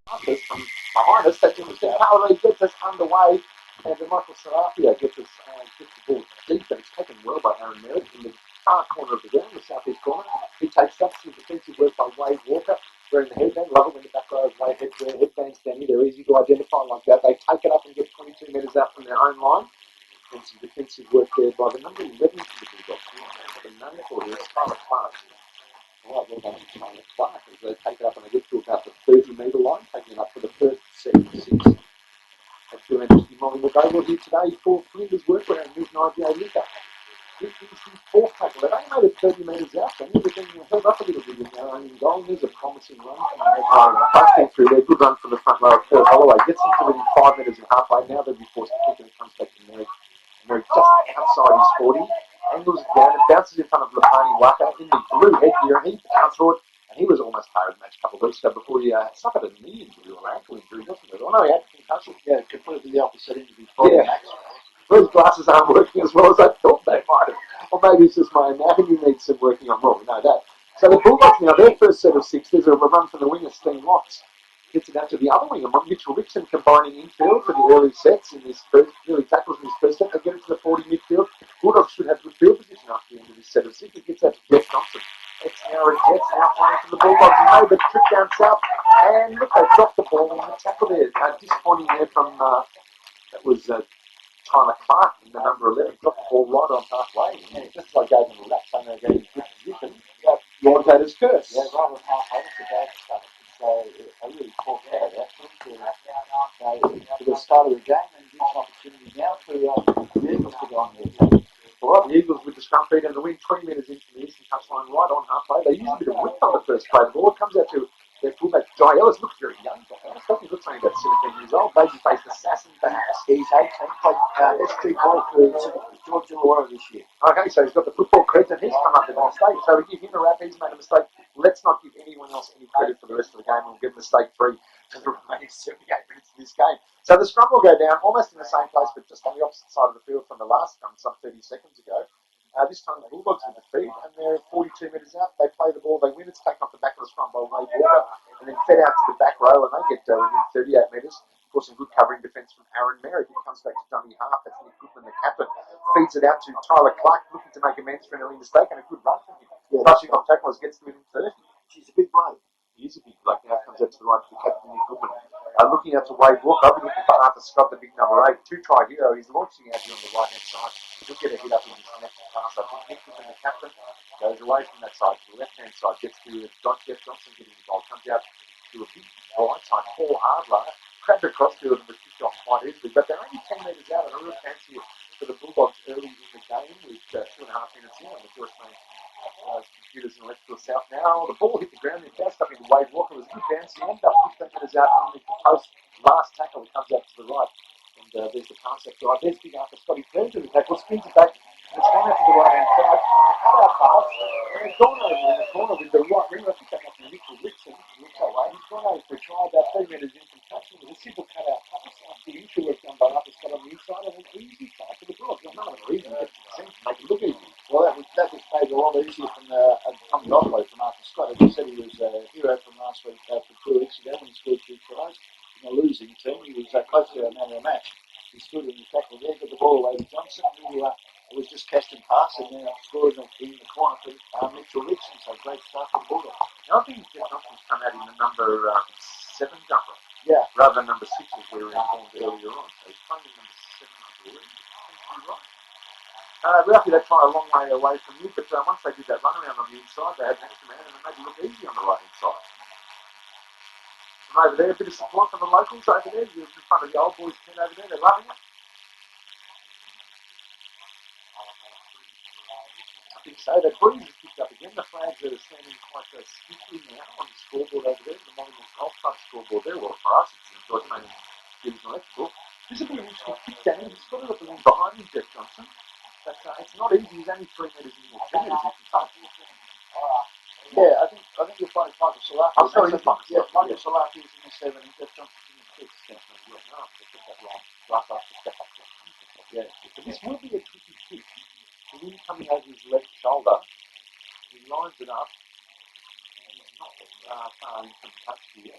From behind us, that Paladin gets us underway, and then Michael Serafio gets the ball deep, and it's taken well by Aaron Merritt in the far corner of the ground, the southeast corner. He takes up some defensive work by Wade Walker. Wearing the headband, love it when the back row of Wade headbands down here. They're easy to identify like that. They take it up and get 22 metres out from their own line. And some defensive work there by the number 11 for the Bulldogs. The name for here is Tyler Clark. Well done to Tyler Clark as they take it up and they get to about the 30-metre line, taking it up for the first 76. That's your interesting Molly McDougall here today for Flinders work around midnight Liquor. This is his fourth tackle. They've only made it 30 metres out, so they're getting held up a little bit in their own goal. There's a promising run from back through there. Good run from the front row of Kurt Holloway. Gets them to within 5 metres and halfway. Now they'll be forced to kick and it comes back to Merrick. Merrick just outside his 40. Angles it down and bounces in front of Lapani Waka in the blue headgear. And he bounced for it. And he was almost tired of the match a couple of weeks ago before he suffered a knee injury or ankle injury, wasn't it? Oh no, he had a concussion. Yeah, completely the opposite injury. Yeah. Those glasses aren't working as well as I thought they might have. Or maybe it's just my anatomy needs some working on. Well, we know that. So the Bulldogs now, their first set of 6, there's a run from the winger, Steen Watts. Gets it out to the other winger, Mitchell Rickson, combining infield for the early sets in this first, early tackles in this first set. They get it to the 40 midfield. Bulldogs should have good field position after the end of this set of 6. It gets out to Jeff Johnson. It's now playing for the Bulldogs. He made the trip down south. And look, they dropped the ball in the tackle there. Disappointing there from, that was Tyler Clark in the number 11, dropped the ball right on halfway. Yeah, just like gave them a lap, saying they gave him good position. Yeah, Commentator's curse. Yeah, right on halfway, that's a bad stuff. So I really talked about that for the start of the game and gives an opportunity now for the Eagles to go on there. All right, the Eagles with the scrum feed and the win 20 metres into the eastern touchline, right on halfway. They use a bit of width on the first play. The ball comes out to their fullback, Jai Ellis. Looks very young, Jai Ellis. Doesn't he look only about 17 years old? Baby-faced assassin, perhaps. He's 18, played SG ball for Miltion-Ulladulla this year. Okay, so he's got the football credit and he's come up with a mistake. So we give him a rap, he's made a mistake. Let's not give anyone else any credit for the rest of the game. We'll give mistake free for the remaining 78 minutes of this game. So the scrum will go down almost in the same place, but just on the opposite side of the field from the last scrum, some 30 seconds ago. This time the Bulldogs with the feed, and they're 42 metres out. They play the ball, they win. It's taken off the back of the scrum by Wade Walker, and then fed out to the back row, and they get within 38 metres. Of course, some good covering defence from Aaron Merritt. He comes back to dummy half. That's Nick Goodman, the captain. Feeds it out to Tyler Clark, looking to make amends for an early mistake, and a good run from him. Yeah, rushing off tacklers gets to within 30. She's a big bloke. He is a big bloke. Now comes out to the right to the captain, Nick Goodman. Looking out to Wade Walker, I've been looking for Arthur Scott, the big number 8, 2-try hero. He's launching out here on the right-hand side. He'll get a hit up in his next pass. I think Nick Goodman, the captain, goes away from that side to the left-hand side, gets to Jeff Johnson getting the ball, comes out to a big right side, Paul Hardler, cracked across field and was kicked off quite easily. But they're only 10 metres out, and I really fancy it for the Bulldogs early in the game with 2.5 minutes in on the first name. Computers and left to the south now. The ball hit the ground and bounced up into Wade Walker. It was a good bounce. He ended up 15 metres out underneath the post. Last tackle, it comes out to the right. And there's the pass back to the right. There's big Arthur Scott. He turns to the tackle, spins it back, and it's gone out to the right hand side. A cut-out pass, and it's gone over in the corner with the right ring. I think that must be Mitchell Rickson. Looks that way. He's gone over for a try about 3 metres in from touching with a simple cut-out pass. The initial work done by Arthur Scott on the inside, and an easy try for the Bulldogs. None of it are easy, but it seems to make it look easy. Well, that was made a lot easier from Donnelly from Arthur Scott. As you said, he was a hero from last week, from 2 weeks ago when he scored 2 tries. In a losing team, he was close to a man of the match. He stood in the tackle there, got the ball away to Johnson, who was just testing pass and then scored in the corner for Mitchell Rickson. So great start for the Bulldogs. I think Jeff Johnson's come out in the number 7 jumper. Yeah. Rather than number 6 as we were informed earlier on. So he's playing in number 7 already. Right. Ralphie, they try a long way away from you, but once they did that run around on the inside, they had an extra man and it made it look easy on the right hand side. From over there, a bit of support from the locals over there. You're in front of the old boys' tent over there, they're loving it. I think so. The breeze has picked up again. The flags are standing quite stiffly now on the scoreboard over there, the Monument Golf Club scoreboard there. Well, for us, it's George Main Division Electrical. This will be an interesting kick down. He's got it up and behind him, Jeff Johnson. But it's not easy. He's only 3 metres in or 2 metres in from touch. Yeah, I think you'll find Michael Salaki. I'm sorry, Michael Salaki is in the 7 and Jeff Johnson's in the 6. Yeah, but this will be a tricky kick. The wind coming over his left shoulder. He lines it up, and he's not far in from touch here.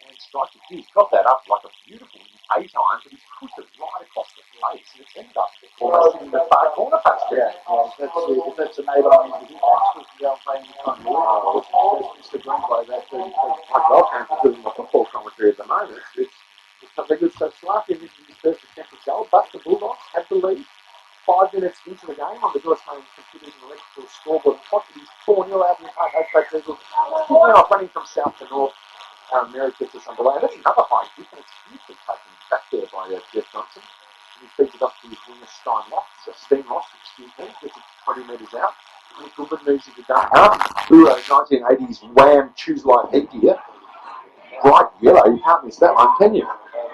hand strike. He's got that up like a beautiful A time, but he's pushed it right across the face, and it's ended up almost in the far corner post. Yeah, if that's an 8 on his hit, that's the go playing the front door. That's Mr. Greenway, that 30 feet. Like Welcome is doing my football commentary at the moment. It's something good. So Slappy this is his first attempt at goal, but the Bulldogs had the lead. 5 minutes into the game on the Dorsey computers and electrical scoreboard. Clock is 4-0 out in the park. Eagles now running from south to north. Merritt gets us underway. And that's another high kick, and it's beautifully taken back there by Jeff Johnson. And he feeds it up to his winger Steinross, gets it 20 metres out. Nick Goodman moves into Dana. 1980s Wham Choose Life headgear. Bright yellow, you can't miss that one, can you?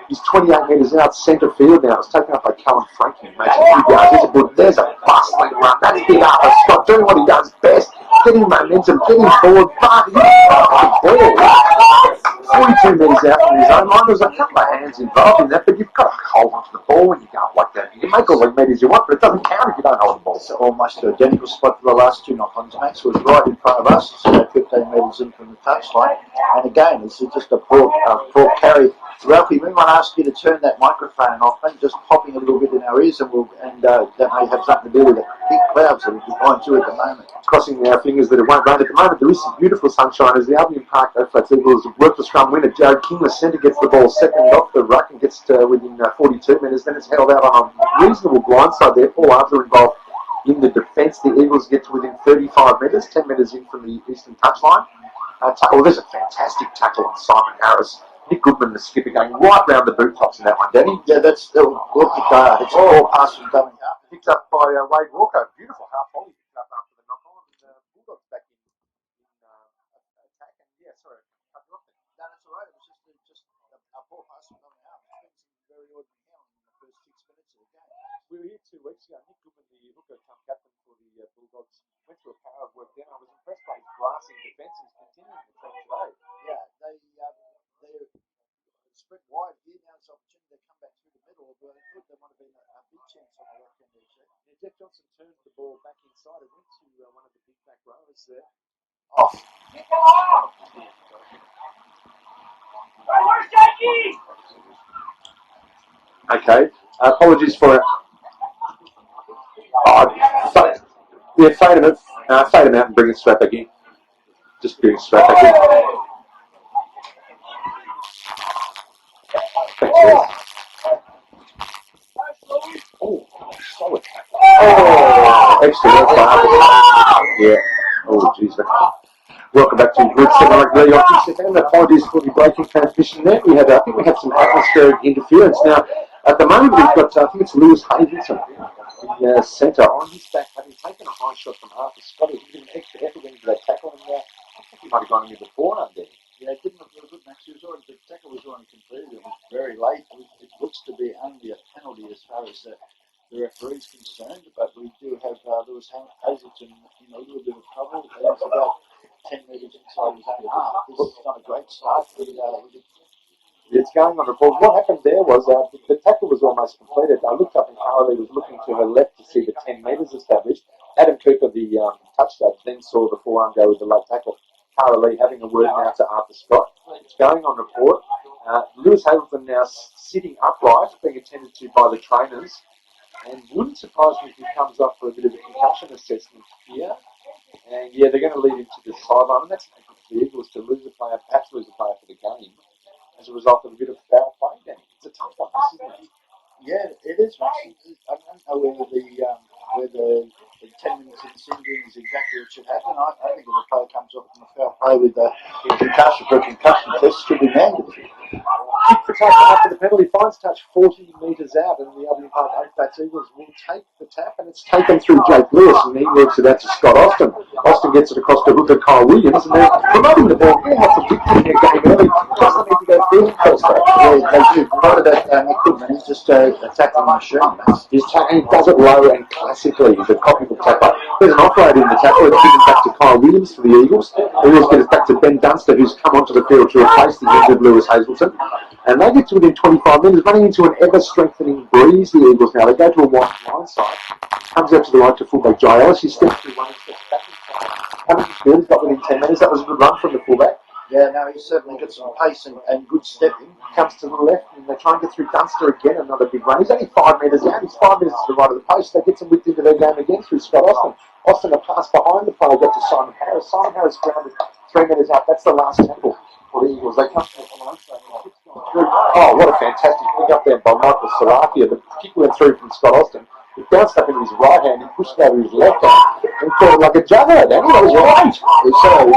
He's 28 metres out, centre field now. It's taken up by Callum Frankie. Makes a few yards. There's a bustling run. That's big Arthur Scott doing what he does best. Getting momentum, getting forward. But ball. 42 metres out from his own line. There's a couple of hands involved in that, but you've got to hold onto the ball when you go up like that. You can make all the metres you want, but it doesn't count if you don't hold the ball. It's almost an identical spot to the last two knock-ons. Max was right in front of us. It's about 15 metres in from the touchline. And again, it's just a poor carry. Ralphie, we might ask you to turn that microphone off and just popping a little bit in our ears, and that may have something to do with the big clouds that we're behind you at the moment. Crossing our fingers that it won't rain at the moment. There is some beautiful sunshine as the Albion Park Flats Eagles work the scrum winner. Jared King, the centre, gets the ball second off the ruck and gets to within 42 metres. Then it's held out on a reasonable blindside there. Paul Arthur involved in the defence. The Eagles get to within 35 metres, 10 metres in from the eastern touchline. There's a fantastic tackle on Simon Harris. Nick Goodman, the skipper, going right round the boot tops in that one, Danny. Yeah, it's a ball pass from Dummy up. Picked up by Wade Walker. Beautiful half volley picked up after the knock on. Bulldogs back in attack. And yeah, sorry, cut you off there. No, that's all right. It was just a ball pass from Dummy up. It's very ordinary now in the first 6 minutes of the game. We were here 2 weeks ago. Nick Goodman, the hooker, captain for the Bulldogs, went through a power of work then. I was impressed by his grassing defence. He's continuing the trend today. Yeah, they're spread wide here. Now it's an opportunity to come back through the middle, but I thought there might have been a big chance on the left hand there. Yeah, Jeff Johnson turned the ball back inside. It went to one of the big back rowers there. Off. Okay, apologies for it. Fade him out. Fade him out and bring it straight back in. Just bring it straight back in. Oh, solid. Oh, extra work by Arthur. Yeah. Oh, jeez. Welcome back to Group 7 Rugby League. Apologies for the breaking transmission there. I think we had some atmospheric interference. Now, at the moment, we've got, I think it's Lewis Hazleton in the centre on his back, having taken a high shot from Arthur Scott. He did an extra effort into that tackle, and I think he might have gone in the forehand there. Yeah, it didn't look really good, Max. The tackle was already completed. It was very late. It looks to be only a penalty as far as the referee is concerned, but we do have Lewis Hazleton in a little bit of trouble. He's about 10 metres inside his own half. This is not a great start. It's going on the ball. What happened there was the tackle was almost completed. I looked up and Carolee was looking to her left to see the 10 metres established. Adam Cooper, the touch judge, then saw the forearm go with the late tackle. Carolee having a word now to Arthur Scott. It's going on report. Lewis Hazleton now sitting upright, being attended to by the trainers. And wouldn't surprise me if he comes up for a bit of a concussion assessment here. And yeah, they're going to lead him to the sideline. And that's good for the Eagles to lose a player, perhaps lose a player for the game as a result of a bit of foul play. Then it's a tough one, isn't it? Yeah, it is. I don't know whether the 10 minutes in the sinking is exactly what should happen. I think if a player comes off from a foul play with a concussion test, should be mandatory. Kick for touch after the penalty. Finds touch 40 metres out, and the Albion Park 8 Eagles will take the tap, and it's taken through Jake Lewis, and he works it out to Scott Austin. Austin gets it across to hooker Kyle Williams, and they're promoting the ball. They have to victory in their game early. Doesn't need to go field first. Yeah, they do. Provided that Nick Goodman is just attacking the machine. He's tackling, he does it low and classically. He's a copybook tackler. There's an operator in the tackle. It's given back to Kyle Williams for the Eagles. The Eagles get it back to Ben Dunster, who's come onto the field to replace the injured Lewis Hazleton. And they get to within 25 metres, running into an ever-strengthening breeze, the Eagles now. They go to a wide line side. Comes out to the right to fullback Jai Ellis. He steps through one and steps back inside. He's got within 10 metres. That was a good run from the fullback. Yeah, no, he's certainly got some pace and good stepping. Comes to the left and they try and get through Dunster again, another big run. He's only 5 metres out, he's 5 metres to the right of the post. They get some width into their game again through Scott Austin. Austin a pass behind the player, got to Simon Harris. Simon Harris grounded 3 metres out. That's the last tackle for the Eagles. They come to the line, so oh, what a fantastic pick up there by Michael Serafia. The kick went through from Scott Austin. He bounced up into his right hand, he pushed it over his left hand and caught it like a juggler, Danny. That was great. So,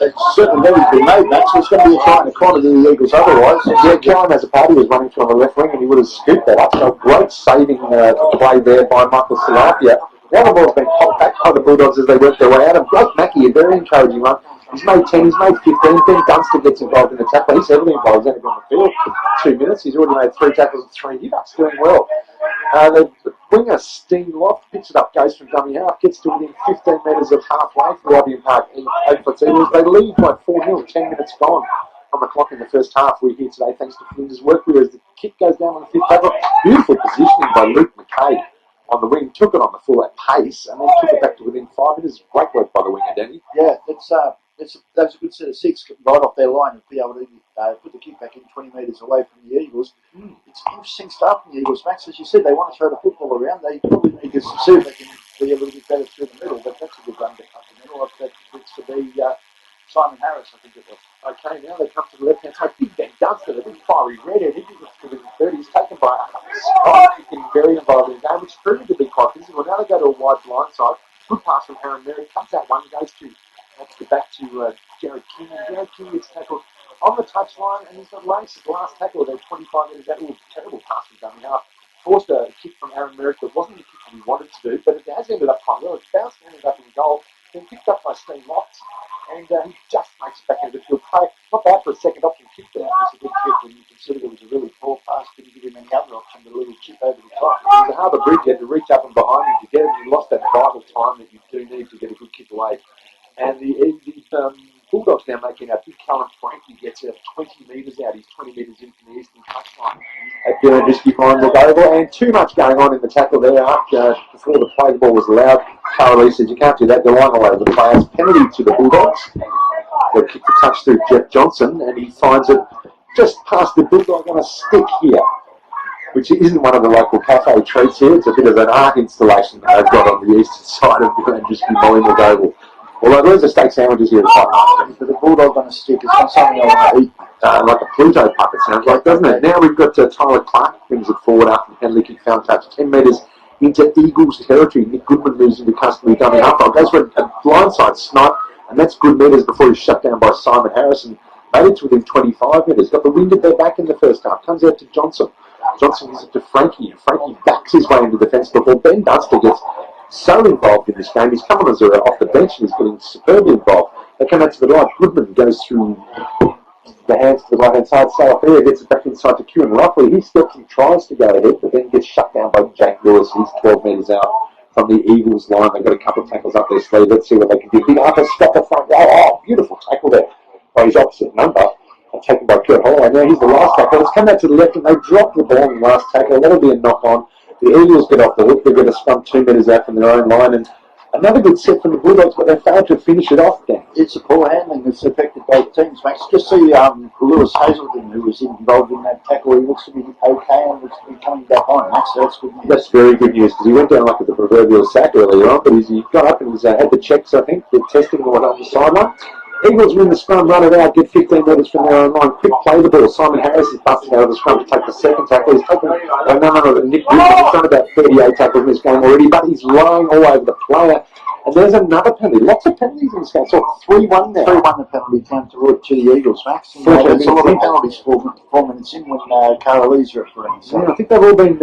it's certainly never been made, Max. There's going to be a try in the corner to the Eagles otherwise. Yeah, Callum as a party was running through on the left wing and he would have scooped that up. So great saving play there by Michael Salapia. Now the ball's been popped back by the Bulldogs as they work their way out. And Blake Mackey, a very encouraging one. He's made 10, he's made 15. Ben Dunster gets involved in the tackle. He's heavily involved. He's only been on the field 2 minutes. He's already made 3 tackles and 3 hit-ups, doing well. The winger, Steen Loft, picks it up, goes from dummy half, gets to within 15 metres of halfway for the Albion Park Eagles. They lead by 4-0, 10 minutes gone on the clock in the first half. We're here today thanks to Flinders' work, whereas the kick goes down on the 5th tackle. Beautiful positioning by Luke McKay on the wing, took it on the full at pace, and then took it back to within 5 minutes. Great work by the winger, Danny. Yeah, that's a good set of 6 right off their line and be able to put the kick back in 20 metres away from the Eagles. It's interesting stuff from the Eagles, Max. As you said, they want to throw the football around. They probably need to see if they can be a little bit better through the middle, but that's a good run to cut the middle. That looks to be Simon Harris, I think it was. Okay, now they come to the left-hand side. Big Ben Dunster, the big fiery redhead. He gets to within 30. He's taken by Scott. He's been very involved in the game, which is proving to be quite physical. Now they go to a wide blind side. Good pass from Aaron Merritt. Comes out one, goes to back to Jared King. And Jared King gets tackled on the touchline, and he's got lace at the last tackle. About 25 minutes. That was a terrible pass from dummy half. Forced a kick from Aaron Merritt that wasn't the kick that he wanted to do, but it has ended up quite well. It's bounced and ended up in goal. Been picked up by Steen Lofts, and he just makes it back into the field. Not bad for a second option kick there. It's a good kick when you consider it was a really poor pass. Didn't give him any other option, but a little chip over the top. It was a harbour bridge. You had to reach up and behind him to get it. You lost that vital time that you do need to get a good kick away. And the Bulldogs now making a big Callum Frankie gets out 20 metres out. He's 20 metres in from the eastern touchline. At Dylan just behind the goal, and too much going on in the tackle there after before the play the ball was allowed. Carly said you can't do that. They're lying all over the players. Penalty to the Bulldogs. They kick the touch through Jeff Johnson, and he finds it just past the Bulldog on a stick here, which isn't one of the local cafe treats here. It's a bit of an art installation that they've got on the eastern side of Dylan just behind the goal. Although there's a steak sandwiches here, quite nice. But the Bulldog on a stick is not something I want to eat. Like a Pluto pup, it sounds like, doesn't it? Now we've got Tyler Clark brings it forward after the penalty kick found touch. 10 metres into Eagles territory. Nick Goodman moves into custody, dummy half. Goes for a blindside snipe, and that's good metres before he's shut down by Simon Harrison. Made it to within 25 metres. Got the wind at their back in the first half. Comes out to Johnson. Johnson gives it to Frankie, and Frankie backs his way into defence before Ben Dunster gets so involved in this game. He's coming as off the bench and he's getting superbly involved. They come out to the right. Goodman goes through the hands to the right-hand side. Salafia gets it back inside to Kieran Rockley. He steps and tries to go ahead, but then gets shut down by Jake Lewis. He's 12 metres out from the Eagles line. They've got a couple of tackles up their sleeve. Let's see what they can do. Big Arthur Scott the front row. Oh, beautiful tackle there by his opposite number. Taken by Kurt Holloway. Now he's the last tackle. It's come out to the left and they drop the ball in the last tackle. That'll be a knock-on. The Eagles get off the hook. They're going to scrum 2 metres out from their own line, and another good set from the Bulldogs, but they failed to finish it off then. It's a poor handling that's affected both teams, Max. Just see Lewis Hazelden, who was involved in that tackle. He looks to be okay and looks to be coming back on, Max. So that's good news. That's very good news because he went down like the proverbial sack earlier on, but he got up and he's had the checks, I think, for testing or on the sideline. Eagles win the scrum, run it out, get 15 metres from their own line. Quick play the ball. Simon Harris is busting out of the scrum to take the second tackle. He's taken Nick Goodman. He's done about 38 tackles in this game already, but he's lying all over the player. And there's another penalty. Lots of penalties in this game. So 3-1 there. 3-1 the penalty came to the Eagles, Max. And, there's a lot of penalties 4 minutes in when Caroli's refereeing. So. Yeah, I think they've all been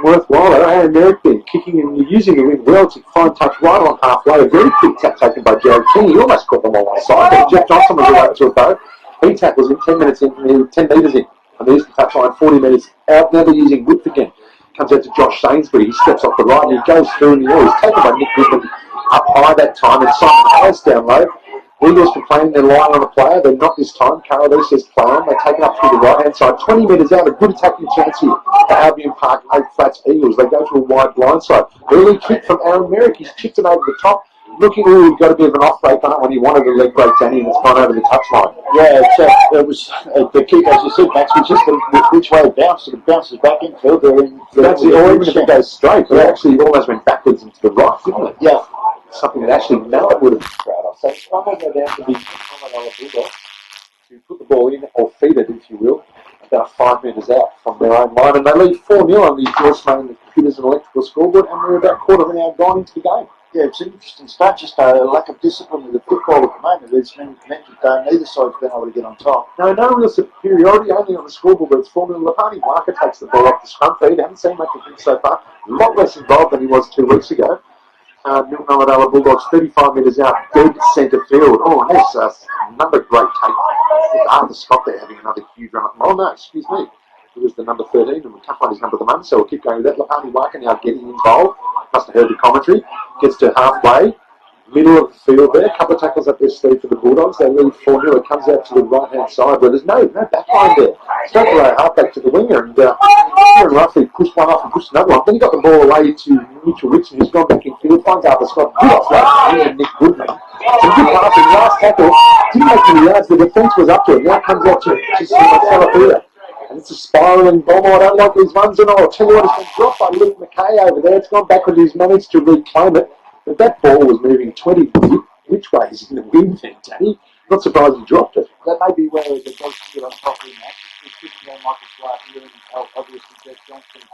worthwhile. Aaron Merritt been kicking and using the wing well to find touch right on halfway. A very quick tap taken by Jared King. He almost caught them on one side. But Jeff Johnson was right to a bow. He tackles him 10 minutes in, 10 metres in. On the eastern touchline, 40 metres out. Now they're using width again. Comes out to Josh Sainsbury. He steps off the right and he goes through in the air. He's taken by Nick Goodman up high that time, and Simon Harris down low. Eagles complaining they're lying on a player. They're not this time. Carol says play on. They take it up through the right-hand side. 20 metres out. A good attacking chance here for Albion Park 8 Flats Eagles. They go to a wide blind side. Early kick from Aaron Merrick. He's chipped it over the top. looking, he got a bit of an off break on it when he wanted a leg break, Danny, and it's gone over the touchline. Yeah, it was the kick, as you said, Max, was just which way it bounced. It bounces back infield. Or even if it goes straight, but it actually almost went backwards and to the right, didn't it? Yeah. Something that actually Mallet would have been proud of. So it's going to go down to the Miltion-Ulladulla to put the ball in, or feed it, if you will, about 5 metres out from their own line. And they lead 4-0 on the Joyce Main Computers and Electrical scoreboard, and we're about quarter of an hour gone into the game. Yeah, it's an interesting start. Just a lack of discipline with the football at the moment. There's been neither side's been able to get on top. No real superiority, only on the scoreboard, but it's 4-0. Lapani Walker takes the ball off the scrum feed. Haven't seen much of him so far. A lot less involved than he was 2 weeks ago. Miltion-Ulladulla Bulldogs 35 metres out, dead centre field. Oh, and there's another great take. Arthur Scott there having another huge run. Oh, no, excuse me. It was the number 13, and we can't find his number at the moment, so we'll keep going with that. Lapani Walker now getting involved. Must have heard the commentary. Gets to halfway. Middle of the field there. A couple of tackles up their sleeve for the Bulldogs. They lead 4-0. It comes out to the right-hand side where there's no backline there. Straight away, halfback to the winger, and Kieran roughly pushed one off and pushed another one. Then he got the ball away to Mitchell-Whitson, who's gone back in field. Finds Arthur Scott. Good off and Nick Goodman. Some good passing. Last tackle. Didn't make any yards. The defence was up to it. Now comes out to Salafia. And it's a spiralling bomb. I don't like these ones at all. I'll tell you what, it's been dropped by Luke McKay over there. It's gone backwards. He's managed to reclaim it. But that ball was moving 20 which ways in the wind then, Danny? Not surprised he dropped it. That may be where the dogs get on top of him. He's kicking on Michael Clark here, and obviously Jeff Johnson,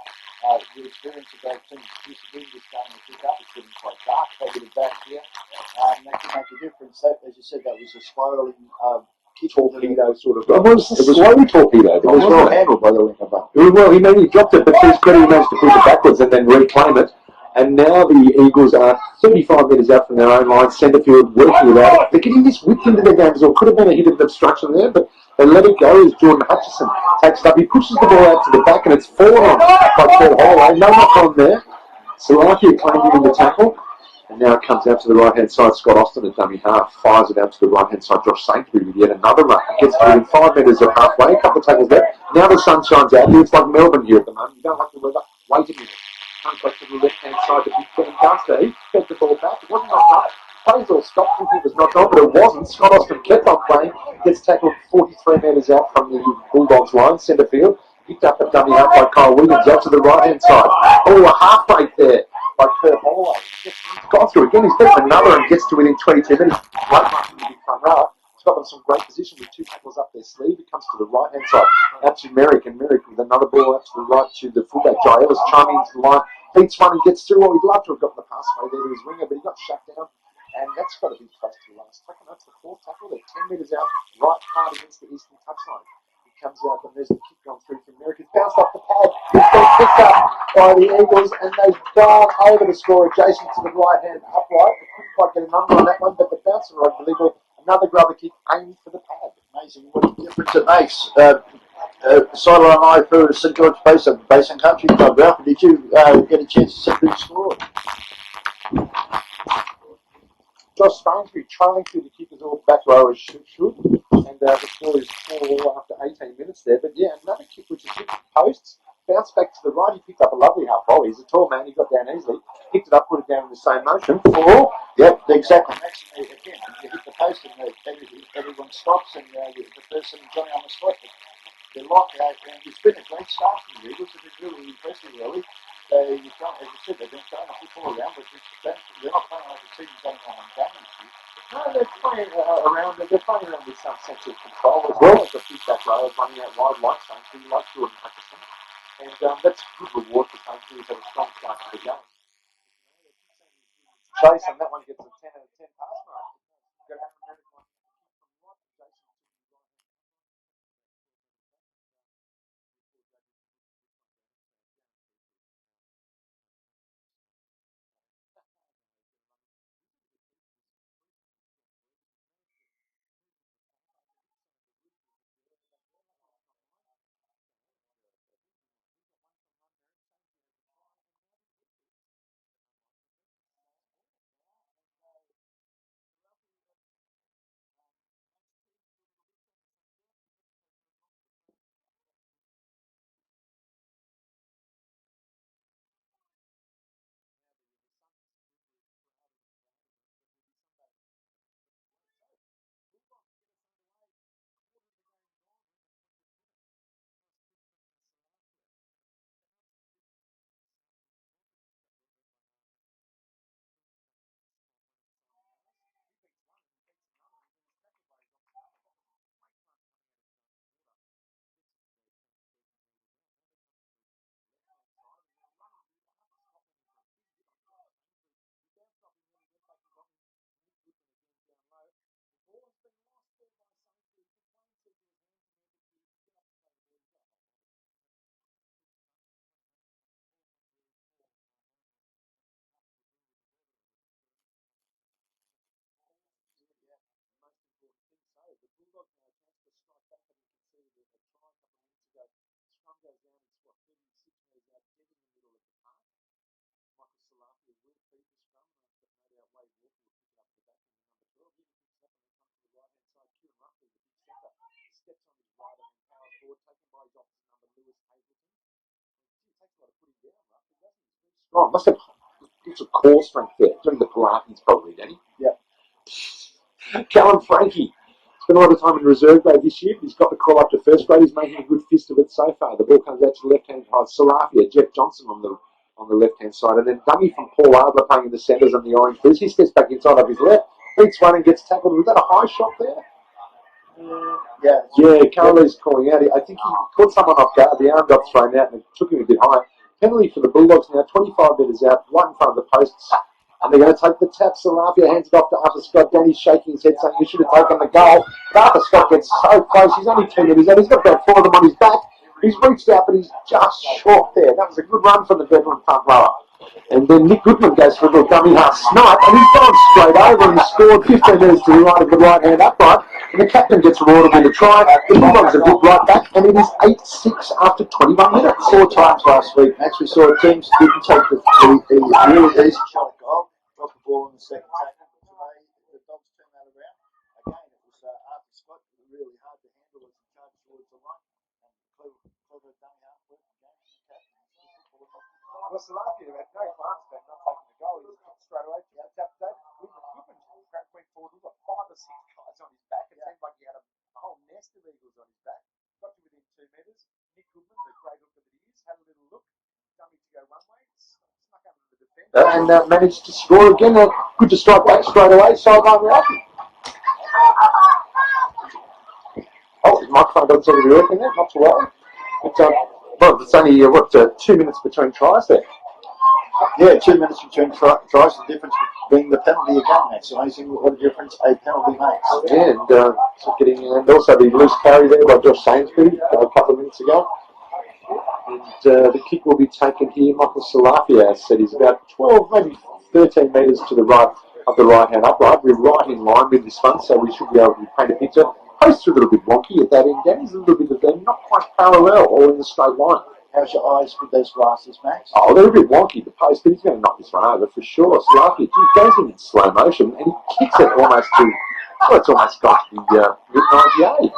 the experience of that team used to be this game to pick up. It's getting quite dark. They get it back here. That can make a difference. That, as you said, that was a spiralling torpedo sort of. It was a slow torpedo. It was well handled by the winger. Well, he dropped it, but to his credit, he managed to push it backwards and then reclaim it. And now the Eagles are 35 metres out from their own line, centre field, working without it. They're getting this width into their game as well. Could have been a hit of obstruction there, but they let it go as Jordan Hutchison takes it up. He pushes the ball out to the back, and it's fallen on by Kurt Holloway. No knock on there. Salakia claimed him in the tackle. And now it comes out to the right-hand side. Scott Austin at dummy half fires it out to the right-hand side. Josh Saintbury with yet another run. Gets to within 5 metres of halfway. A couple of tackles there. Now the sun shines out here. It's like Melbourne here at the moment. You don't like the weather. Wait a minute. Comes back to the left-hand side to Big Ben Dunster. He fed the ball back. It wasn't knocked up. Plays all stopped thinking it was knocked on, but it wasn't. Scott Austin kept on playing. Gets tackled 43 metres out from the Bulldogs line, centre field. Picked up a dummy half by Kyle Williams out to the right-hand side. Oh, a half break there by Kurt Holloway. He's gone through again. He's beaten another and gets to within 22 minutes. Great run from the big front row. He's got them some great position with 2 tackles up their sleeve. It comes to the right-hand side. Out to Merrick, and Merrick with another ball out to the right to the fullback. Jai Ellis chiming into the line. Beats one and gets through. Well, he'd love to have gotten the pass away there to his winger, but he got shut down. And that's got to be close to the last tackle. That's the 4th tackle. They're 10 metres out, right hard against the eastern touchline. Comes out and there's the kick gone through from Merrick. It's bounced off the pad. It's been picked up by the Eagles and they've gone over to score adjacent to the right hand upright. They couldn't quite get a number on that one, but the bouncer right delivered another grubber kick aimed for the pad. Amazing what a difference it makes. Sideline eye for St George Basin Country Club. Ralph, did you get a chance to see who scored? Josh Sainsbury trailing through the kickers all back row as should. And the score is 4 after 18 minutes there. But yeah, another kick which is hit the posts, bounced back to the right. He picked up a lovely half volley. He's a tall man. He got down easily. Picked it up, put it down in the same motion. 4. Yep, exactly. Actually, again, you hit the post and everyone stops and the person Johnny on the spot. They're locked out, and it's been a great start for the Eagles. It's been really impressive, really. As you said, they've been throwing the football around, but they're not playing like a team going on and down this year. No, they're playing around. They're playing around with some sense of control as well as the feedback row running out wide like Sainsbury, like Jordan Hutchison. And that's a good reward for Sainsbury who's had a strong start to the game. Chase, and that one gets a 10 out of 10 pass mark. You've got Aaron Merrick on from right to Jason. go. Scrum goes down, it's what, 36 metres out, dead in the middle of the park. Michael Salafia will feed the scrum, and I've got no doubt Wade Walker will pick it up at the back end, the number 12. Even picks it up and then comes to the right hand side. Kieran Ruffley, the big centre, steps on his right and then powers forward, taken by his opposite number, Lewis Hazleton. Gee, it takes a lot of putting down, Ruffley, doesn't he? He's very strong. Must have lots of core strength there. Doing the Pilates probably, Danny. Yeah. Callum Frankie. Spent a lot of time in reserve grade this year, but he's got the call up to first grade. He's making a good fist of it so far. The ball comes out to the left-hand side. Salafia, Jeff Johnson on the left-hand side. And then dummy from Paul Adler playing in the centres on the orange boots. He steps back inside of his left, beats one and gets tackled. Was that a high shot there? Yeah, Caroline's calling out. I think he caught someone off guard. The arm got thrown out and it took him a bit high. Penalty for the Bulldogs now, 25 metres out, right in front of the posts. And they're going to take the tap. Salafia hands it off to Arthur Scott. Danny's shaking his head saying you should have taken the goal. But Arthur Scott gets so close. He's only 2 metres out. He's got about 4 of them on his back. He's reached out, but he's just short there. That was a good run from the veteran front rower. And then Nick Goodman goes for a little dummy half snipe, and he's gone straight over and he scored 15 metres to the right of the right hand upright. And the captain gets rewarded with a try. The Bulldogs have looked right back, and it is 8-6 after 21 minutes. 4 times last week, Max, we saw teams didn't take the really easy shot at goal, got the ball in the second tackle. Today, the Dogs turned that around. Again, it was Arthur Scott, really hard to handle as he charged towards the line. And clever dummy half work again from the captain. Well, Salafia had no chance about not taking the goal. He just took straight away. David Goodman went forward. He's got 5 or 6 guys on his back. It seemed like he had a whole nest of eagles on his back. Got to within 2 metres. Nick Goodman, the great hooker that he is, had a little look. Dummy to go one way. Snuck under the defence. And managed to score again. Good to strike back straight away. Sideline Ralphie. Oh, his microphone doesn't seem to be working there. Not to worry. Well, it's only, 2 minutes between tries there. Yeah, 2 minutes between tries. The difference being the penalty again, Max. Amazing what a difference a penalty makes. Yeah, and also the loose carry there by Josh Sainsbury a couple of minutes ago. And the kick will be taken here. Michael Salafia said he's about 12, maybe 13 metres to the right of the right-hand upright. We're right in line with this one, so we should be able to paint a picture. Posts are a little bit wonky at that end. Danny's a little bit of them, not quite parallel or in the straight line. How's your eyes with those glasses, Max? Oh, they're a bit wonky, the post, but he's going to knock this one over for sure. Salafia, he goes in slow motion and he kicks it almost to, well, it's almost got to the Milton-Ulladulla.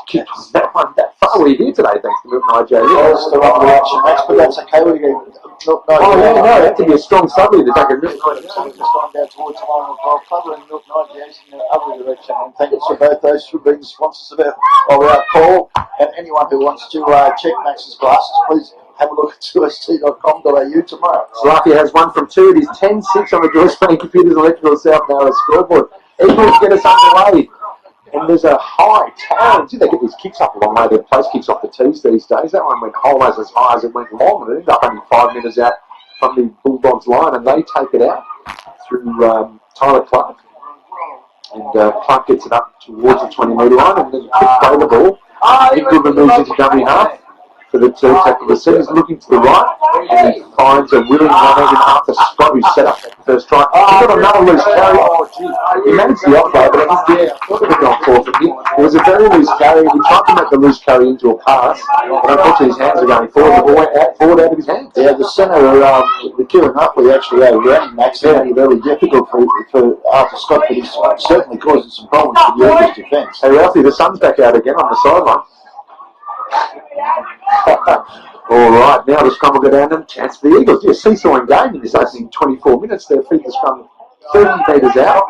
Kicks that one that far. We're here today thanks to Milton-Ulladulla. Yeah, it's the wrong direction, Max, but that's okay. We go. No, it had to be a strong subby to take a Milton-Ulladulla. Just going down towards the line of Gold Club and Milton-Ulladulla in the other direction. And thank you to both those for being sponsors of our call. And anyone who wants to check Max's glasses, please have a look at 2st.com.au tomorrow. Salafia has 1 from 2. It is 10-6 on the Joyce Bank Computers Electrical South Narrows scoreboard. Eagles get us underway. And there's a high tower. They get these kicks up a long way. They're post kicks off the tees these days. That one went almost as high as it went long. And it ended up only 5 metres out from the Bulldogs line. And they take it out through Tyler Clark. And Clark gets it up towards the 20-metre line. And then quick play the ball. Nick Goodman moves into dummy half for the third tackle. The centre's looking to the right. And he finds a willing runner in Arthur Scott who set up that first try. He got another loose carry. He managed the offload, but it was not caught from him. It was a very loose carry. He tried to make the loose carry into a pass, but unfortunately his hands are going forward. The ball went forward out of his hands. Yeah, the centre, the Kieran Ruffley actually outran Max. It made it very difficult for Arthur Scott, but he's certainly causing some problems for the Eagles' defence. Hey Ralphie, the sun's back out again on the sideline. All right, now the scrum will go down and chance for the Eagles. Yeah, seesawing game in this opening 24 minutes. They'll feed the scrum 30 metres out.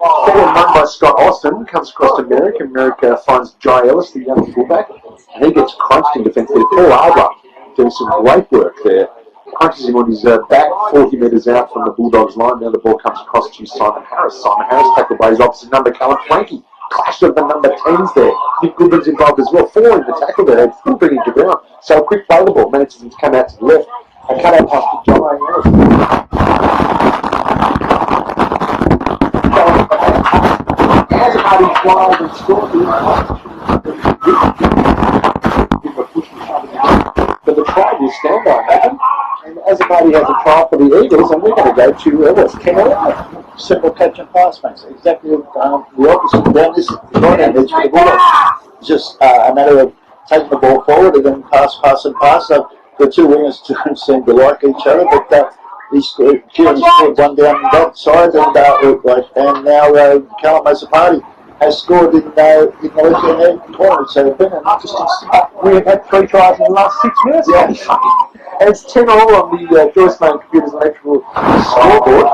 Ball run by Scott Austin, comes across to Merrick, and Merrick finds Jai Ellis, the young fullback, and he gets crunched in defence there. Paul Arbor doing some great work there. Crunches him on his back, 40 metres out from the Bulldogs line. Now the ball comes across to Simon Harris. Simon Harris tackled by his opposite number, Callum Frankie. Clash of the number 10s there. Nick Goodman's involved as well. 4 in the tackle there. Full bringing to ground. So a quick play the ball. Manages him to come out to the left. A cut out pass to John Harris. As a party flies and scored but the try will stand by, imagine. And as a party has a try for the Eagles, and we're going to go to Ken Elliott. Simple catch and pass, Max. Exactly the opposite. Down this right-hand edge for the Bulldogs. Just a matter of taking the ball forward and then pass. So the two wingers don't seem to like each other, but Kieran scored one down that side, and now Callum Masapati has scored in the left-hand corner. So it's been an interesting start. We've had 3 tries in the last 6 minutes. Yeah. It's 10 all on the Joyce Main Computers Electrical scoreboard.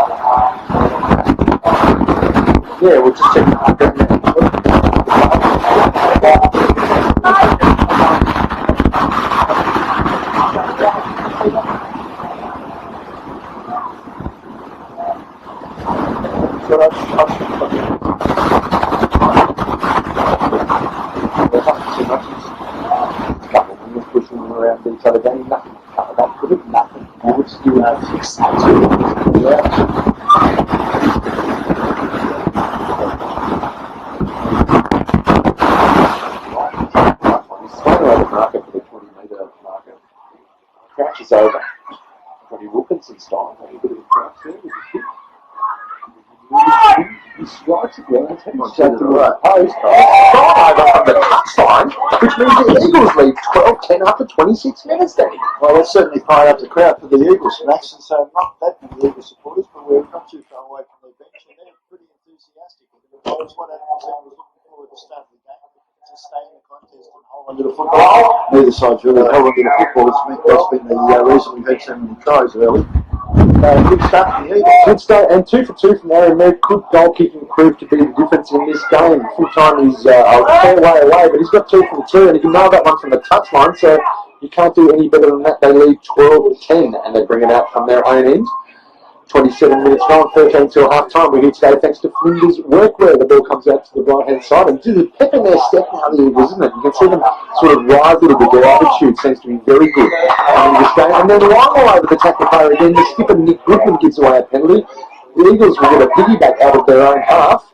Yeah, we'll just check pushing them around each other, getting nothing. That could have nothing. You would still have 6 yeah. Market for the 20-metre market. Crouch is over. Johnny Wilkinson style. A bit of a crouch there with the kick. He strikes it well. He's heading straight to the right post. Gone over from the touchline, which means the Eagles lead 12-10 after 26 minutes, Danny. Well, that's certainly fired up the crowd for the Eagles, Max, and so not that many Eagles supporters, but we're not too far away from the bench, and they're pretty enthusiastic. That was what Adam was looking forward to start the game, to stay in the contest and hold on to the football. Neither side's really held on to the football. That's been the reason we've had so many tries early. Good start from the Eagles. Good start, and 2 for 2 from Aaron Merrick. Could goal kicking prove to be the difference in this game? Full time is a fair way away, but he's got 2 from 2, and he can nail that one from the touchline, so you can't do any better than that. They lead 12-10, and they bring it out from their own end. 27 minutes gone, 13 till half time. We're here today thanks to Flinders Workwear. The ball comes out to the right hand side, and do the pep in their step now, the Eagles, isn't it? You can see them sort of rise a little bit. Their attitude seems to be very good in this game. And then line all over the tackle player again. The skipper Nick Goodman gives away a penalty. The Eagles will get a piggyback out of their own half.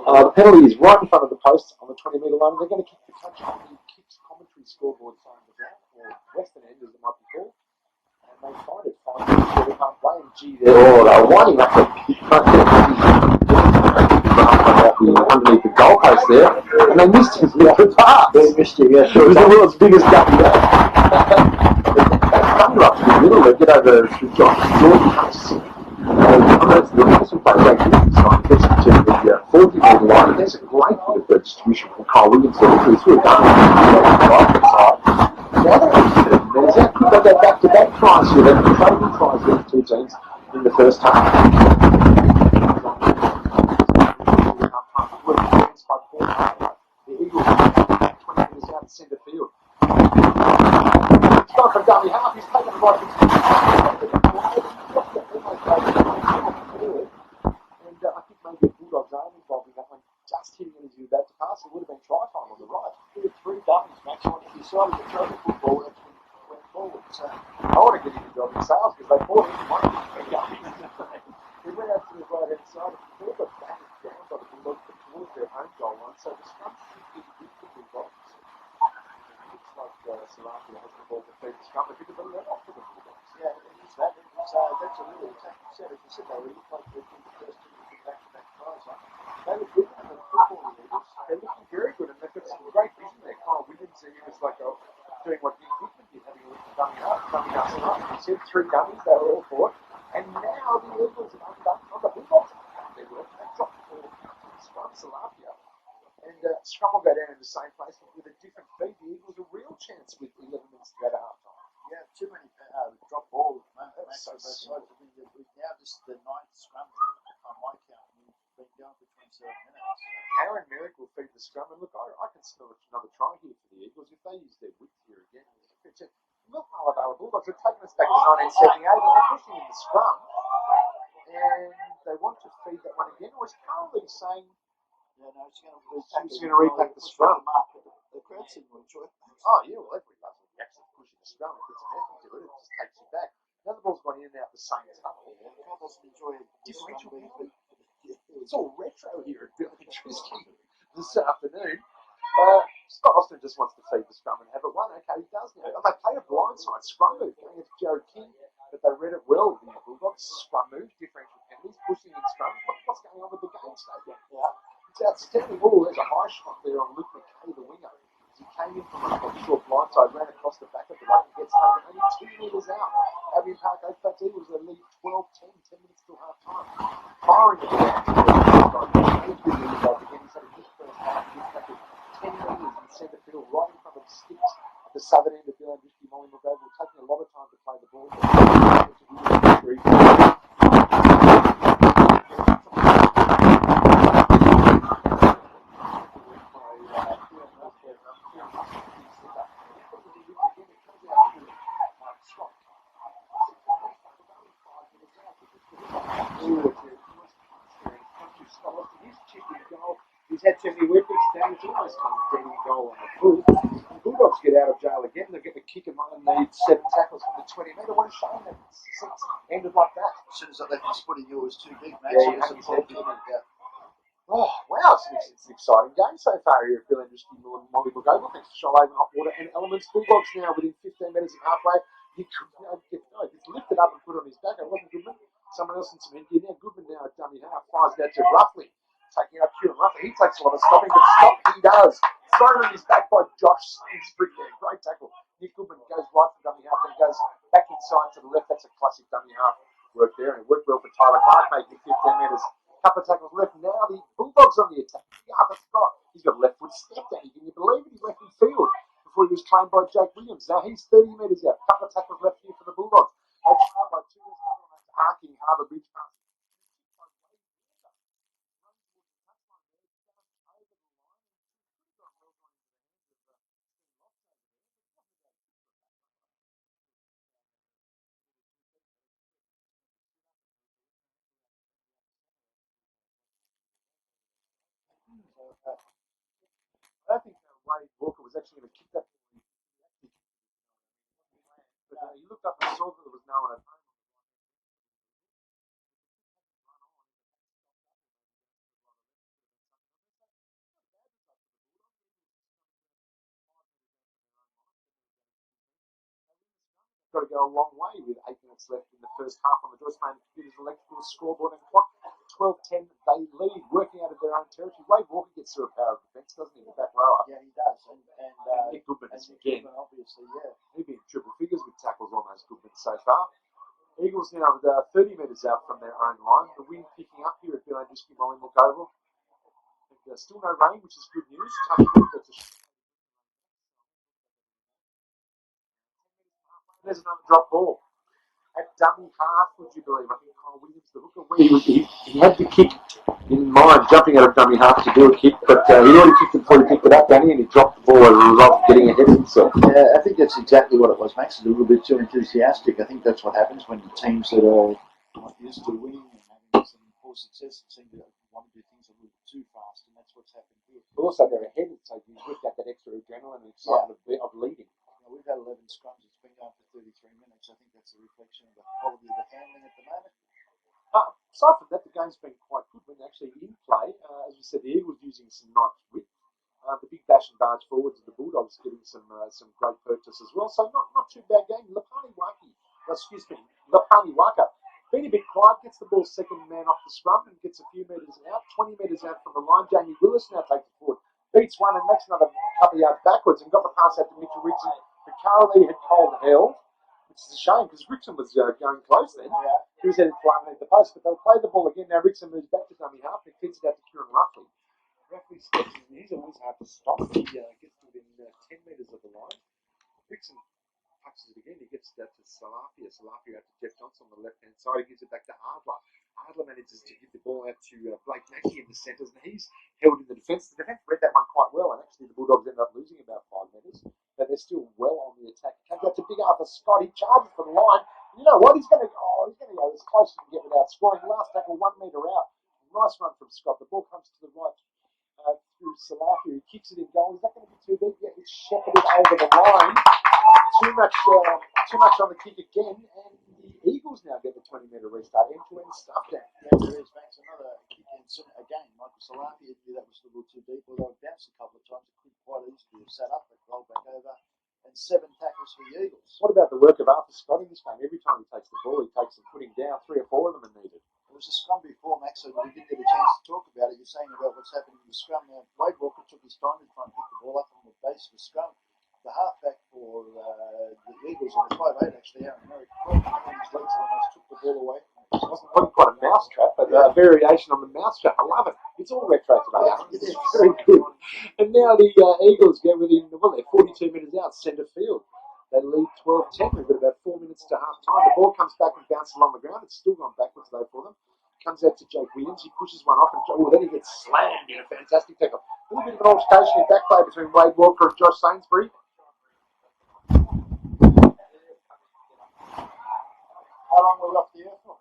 The penalty is right in front of the post on the 20-metre line. They're going to kick the touch on the kicks commentary scoreboard sign of that, or Western End as it might be called. They find it fine. They can't play. And gee, they're winding up the underneath the goalpost there, and they missed him the other pass. They missed him, yeah. Sure. It was the world's biggest duck. They thunder up to the middle. They get over to Jordan Hutchison. The Hutchison plays like this time. Gets to the 40-metre line, and there's a great bit of distribution from Kyle Williams there. He's sort of done it on the right side. Now they're interested in minutes. How could they go back-to-back tries here? They've been trading tries with the two teams in the first half. The Eagles are 20 minutes out in centre field. It's gone from dummy half. He's taken the right and I think maybe the Bulldogs are involved in that one. Just hitting it as he was about to pass. It would have been try time on the right. There were 3 dummies, Max, on the side of the throw the football and went forward. So I want to get into job in sales because they bought it. They went out to the right hand side. The ball got batted down by the Bulldogs towards their own goal line. So the scrum should be good for the Bulldogs. Looks like Salafia has the ball to feed the scrum. They pick a bit of that off to the Bulldogs. Yeah, it's that. That's a really attacking set. As you said, they look like they're in the first 2 back-to-back tries. They look good at the football Eagles. They're looking very good, and they've got some great vision there. Kyle Williams, he was like doing what Nick Goodman did, having a look at dummy ups and up. He said 3 dummies, they were all for it. And now the Eagles have undone on the Bulldogs. They dropped the ball to Scrum Salafia. And Scrum will go down in the same place with a different feed. The Eagles a real chance with 11 minutes to go to half time. Yeah, too many drop balls. That's so sides. Now this is the 9th scrum on my count. We've been going for 27 minutes. Aaron Merrick will feed the scrum. And look, I can smell another try here for the Eagles if they use their width here again. Look, Ulladulla Bulldogs have taken us back to 1978 and they're pushing in the scrum. And they want to feed that one again. Or is Carly saying, yeah, no, she's going to repack the scrum? The crowd seemed to enjoy it. Oh, yeah, well, everybody loves it. Actually pushing the scrum. It puts an effort to it. It just takes you back. Now the ball's gone in and out the same tunnel. Yeah, the crowd doesn't enjoy it. Differential penalty. It's all retro here at Billy Trisky this afternoon. Scott Austin just wants to feed the scrum and have it won. Okay, he does now. And they played a blindside scrum move going into Jared King, but they read it well. The Bulldogs scrum move, differential penalties, pushing in scrum. What's going on with the game stadium? Yeah, it's outstanding. Oh, there's a high shot there on Luke McKay, the winger. He came in from a short it's taken only 2 metres out. Albion Park Oakbats Eagles are lead 12-10, 10 minutes till half time. Firing it down. He's he's had a good first half. He's taken 10 metres in centre field, right in front of the sticks at the southern end of Dylan Risky Molly McGovern, taking a lot of time to play the ball. He's had too many whippings down. He's almost getting a goal on the full. The Bulldogs get out of jail again. They get the kick and run and need 7 tackles from the 20 metre. What a shame that ended like that. As soon as I left his footy, it was too big, Max. Yeah, oh, wow, it's an exciting game so far here at Bill Industry Molly McGovern. Thanks to Charlotte Hot Water and Elements. Bulldogs now within 15 metres of halfway. He gets lifted up and put on his back. It wasn't Goodman. Someone else in some headgear now. Goodman now at dummy half. Fires that to Roughly. Taking out Kieran Roughly. He takes a lot of stopping, but stop he does. Thrown on his back by Josh Sainsbury there. Great tackle. Nick Goodman goes right for dummy half and goes back inside to the left. That's a classic dummy half work there. And it worked well for Tyler Clark, making 15 metres. Couple of tackles left. Now the Bulldogs on the attack. Arthur Scott. He's got a left foot step down. Can you believe it? He went in field before he was claimed by Jake Williams. Now he's 30 metres out. Couple of tackles left here for the Bulldogs. They trail by 2 metres on that arcing Harbour Bridge pass. I don't think Wade Walker was actually going to kick that. But he looked up and saw that there was no one at home. Got to go a long way with 8 minutes left in the first half on the Joyce Main Computers electrical scoreboard and clock. 12-10, they lead, working out of their own territory. Wade Walker gets through a power of defence, doesn't he, the back rower? Yeah, he does. And Nick Goodman is again. Goodman, obviously, yeah. He's been triple figures with tackles on those Goodman so far. Eagles now with 30 metres out from their own line. The wind picking up here at Bill Andreski Molly McGovern. Still no rain, which is good news. There's another drop ball. At dummy half, would you believe? I think Kyle Williams, the hooker, he had the kick in mind, jumping out of dummy half to do a kick, but he already kicked it before he picked it up, Danny, and he dropped the ball as a result of getting ahead of himself. Yeah, I think that's exactly what it was, Max. A little bit too enthusiastic. I think that's what happens when teams that are not used to winning and having some poor success seem to want to do things a little bit too fast, and that's what's happened here. But also, they're ahead, so he's whipped out that extra adrenaline and excitement of leading. We've had 11 scrums. It's been going for 33 minutes. I think that's a reflection of the quality of the handling at the moment. Aside from that, the game's been quite good when actually in play. As we said, the Eagles using some nice width. The big bash and barge forwards of the Bulldogs getting some great purchase as well. So not too bad game. Lapani Waka being a bit quiet, gets the ball second man off the scrum and gets a few metres out, 20 metres out from the line. Jamie Willis now takes it forward, beats one and makes another couple of yards backwards and got the pass out to Mitchell Richardson. But Carolee had called hell, which is a shame because Rickson was going close then. Yeah. He was headed for underneath the post, but they'll play the ball again. Now Rickson moves back to dummy half and feeds it out to Kieran Roughly. Roughly steps in. He's always hard to stop. He gets within 10 metres of the line. Rickson touches it again. He gets that to Salafia. Salafia out to Jeff Johnson on the left-hand side. He gives it back to Ardler. Ardler manages to give the ball out to Blake Mackey in the centres, and he's held in the defence. The defence read that one quite well, and actually the Bulldogs ended up losing about 5 metres, but they're still well on the attack. Comes out to big Arthur Scott. He charges for the line. You know what? He's going to go as close as he can get without scoring. Last tackle, 1 metre out. Nice run from Scott. The ball comes to the right through Salafia. He kicks it in goal. Is that going to be too big? Yeah, it's shepherded over the line. Too much on the kick again, and the Eagles now get the 20-metre restart. End-to-end stuff down. Yeah, there is, Max. Another kick in again. Michael Salafia knew that was a little too deep, although it bounced a couple of times. It could quite easily have sat up and rolled back over. And 7 tackles for the Eagles. What about the work of Arthur Scott in this game? Every time he takes the ball, he takes them, putting down 3 or 4 of them are needed. There was a scrum before, Max, so we didn't get a chance to talk about it. You're saying about what's happening in the scrum. Now, Wade Walker took his time to try and pick the ball up on the base of the scrum. The halfback for the Eagles was on 5'8", actually, Aaron Merrick. His legs almost took the ball away. It wasn't quite a mousetrap, but a variation on the mousetrap. I love it. It's all retro today. It is very good. And now the Eagles get within, well, they're 42 minutes out, centre field. They lead 12-10. We've got about 4 minutes to half time. The ball comes back and bounces along the ground. It's still gone backwards, though, for them. Comes out to Jake Williams. He pushes one off, and then he gets slammed in a fantastic tackle. A little bit of an altercation in back play between Wade Walker and Josh Sainsbury. How long were we off the air for?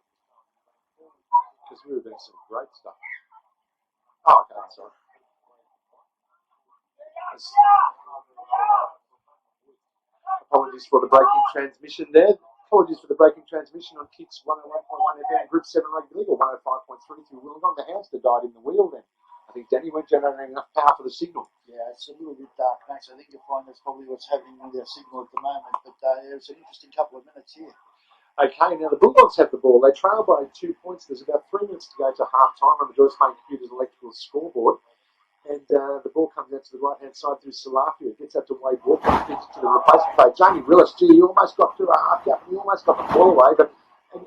Because we were doing some great stuff. Oh, okay, sorry. Apologies for the breaking transmission there. Apologies for the breaking transmission on Kicks 101.1 FM Group 7 Rugby League, or 105.3 through Wollongong. The hamster died in the wheel then. I think Danny weren't generating enough power for the signal. Yeah, it's a little bit dark, Max. I think you'll find that's probably what's happening with our signal at the moment. But it was an interesting couple of minutes here. Okay, now the Bulldogs have the ball. They trail by 2 points. There's about 3 minutes to go to half time on the Joyce Main Computers electrical scoreboard. And the ball comes out to the right-hand side through Salafia. It gets out to Wade Walker. Feeds it to the replacement player, Jamie Willis. Gee, he almost got through a half gap. He almost got the ball away. But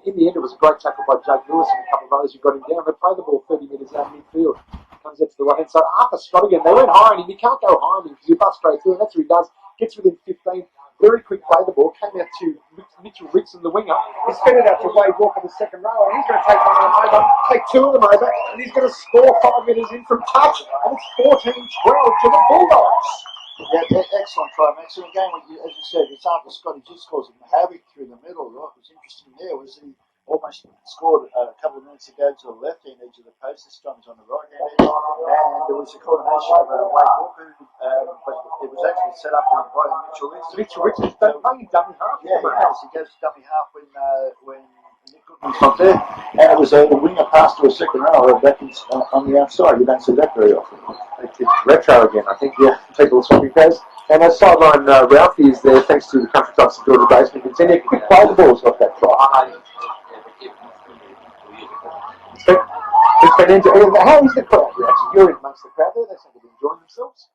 in the end, it was a great tackle by Jake Lewis and a couple of others who got him down. They play the ball 30 metres out midfield. Comes out to the right-hand side. Arthur Scott again. They went high on him. You can't go high on him because you bust straight through. And that's what he does. Gets within 15. Very quick play the ball. Came out to Mitchell Rickson, the winger. He's fed it out to Wade Walker, the second row. And he's going to take one of them over, take two of them over, and he's going to score 5 minutes in from touch. And it's 14-12 to the Bulldogs. Yeah, excellent try, Max. And again, as you said, it's Arthur Scott. He just caused him havoc through the middle. What was interesting there was he almost scored a couple of minutes ago to the left-hand edge of the post. This time he's on the right-hand edge. And there was a combination of Wade Walker, but it was actually set up by Mitchell Rickson. Mitchell Rickson, don't play dummy half. Yeah, he goes dummy half when Nick Goodman's not there. And it was the winger pass to a second row back on the outside. You don't see that very often. It's retro again, I think. Yeah, people swapping goes. And our sideline Ralphie is there, thanks to the Country Club Security Basement. Continue. Quick play the ball's got that try. How is the crowd? You're in amongst the crowd there. They seem to be enjoying themselves.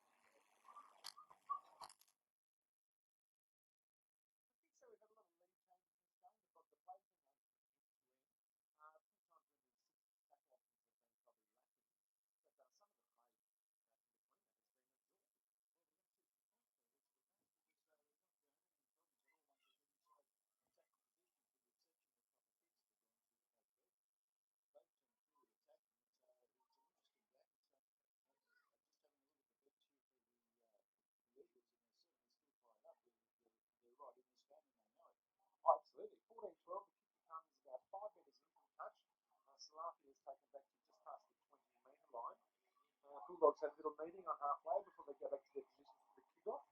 Absolutely. 14-12, the kick becomes about 5 metres in from touch. Salafia is taken back to just past the 20-metre line. Bulldogs have a little meeting on halfway before they go back to their positions for the kick-off.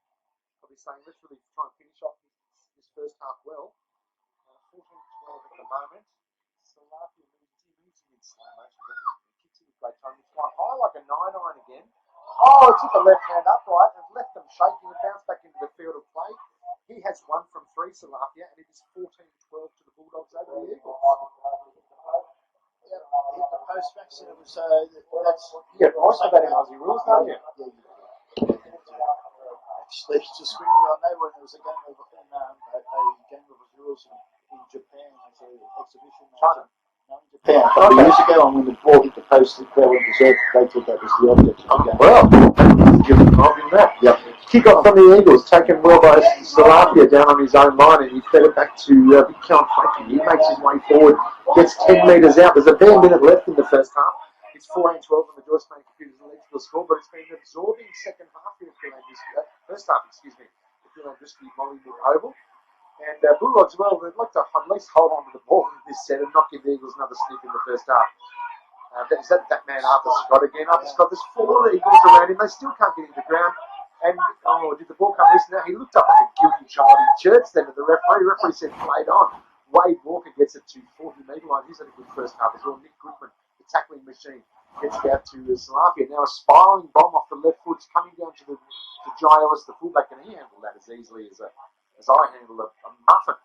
I'll be saying, let's really try and finish off this first half well. 14-12 at the moment. Salafia moves him in slow motion, doesn't he? He kicks it with great time. It's gone high like a 9-9 again. Oh, it took the left hand upright and left them shaking and bounced back into the field of play. He has 1 from 3, Salafia, and it is 14-12 to the Bulldogs over the Eagles. Yeah, hit the post, Max, and it was that's Most of that in Aussie rules, don't you? Actually, just quickly, I know when there was a game of rules in Japan as an exhibition. China. No, in Japan. A couple of years ago, and when the ball hit the post, the crowd went berserk. They thought that was the object of the game. Well, give them that. Yep. Kick off from the Eagles, taken well by Salafia down on his own line, and he fed it back to Big Count Frankie. He makes his way forward, gets 10 metres out. There's a bare minute left in the first half. It's 14-12 on the Joyce Main Computers electrical score, but it's been an absorbing second half here at first half, the Philandrisky Mollywood Oval. And Bulldogs, well, they'd like to at least hold on to the ball in this set and not give the Eagles another sniff in the first half. Is that man Arthur Scott again? Arthur Scott, there's 4 Eagles around him. They still can't get him to the ground. And, did the ball come loose now? He looked up like a guilty child in church then at the referee. The referee said, played on. Wade Walker gets it to 40-metre line. He's had a good first half as well. Nick Goodman, the tackling machine, gets it out to Salafia. Now a spiralling bomb off the left foot. It's coming down to Giles, the fullback, and he handled that as easily as I handle a muffin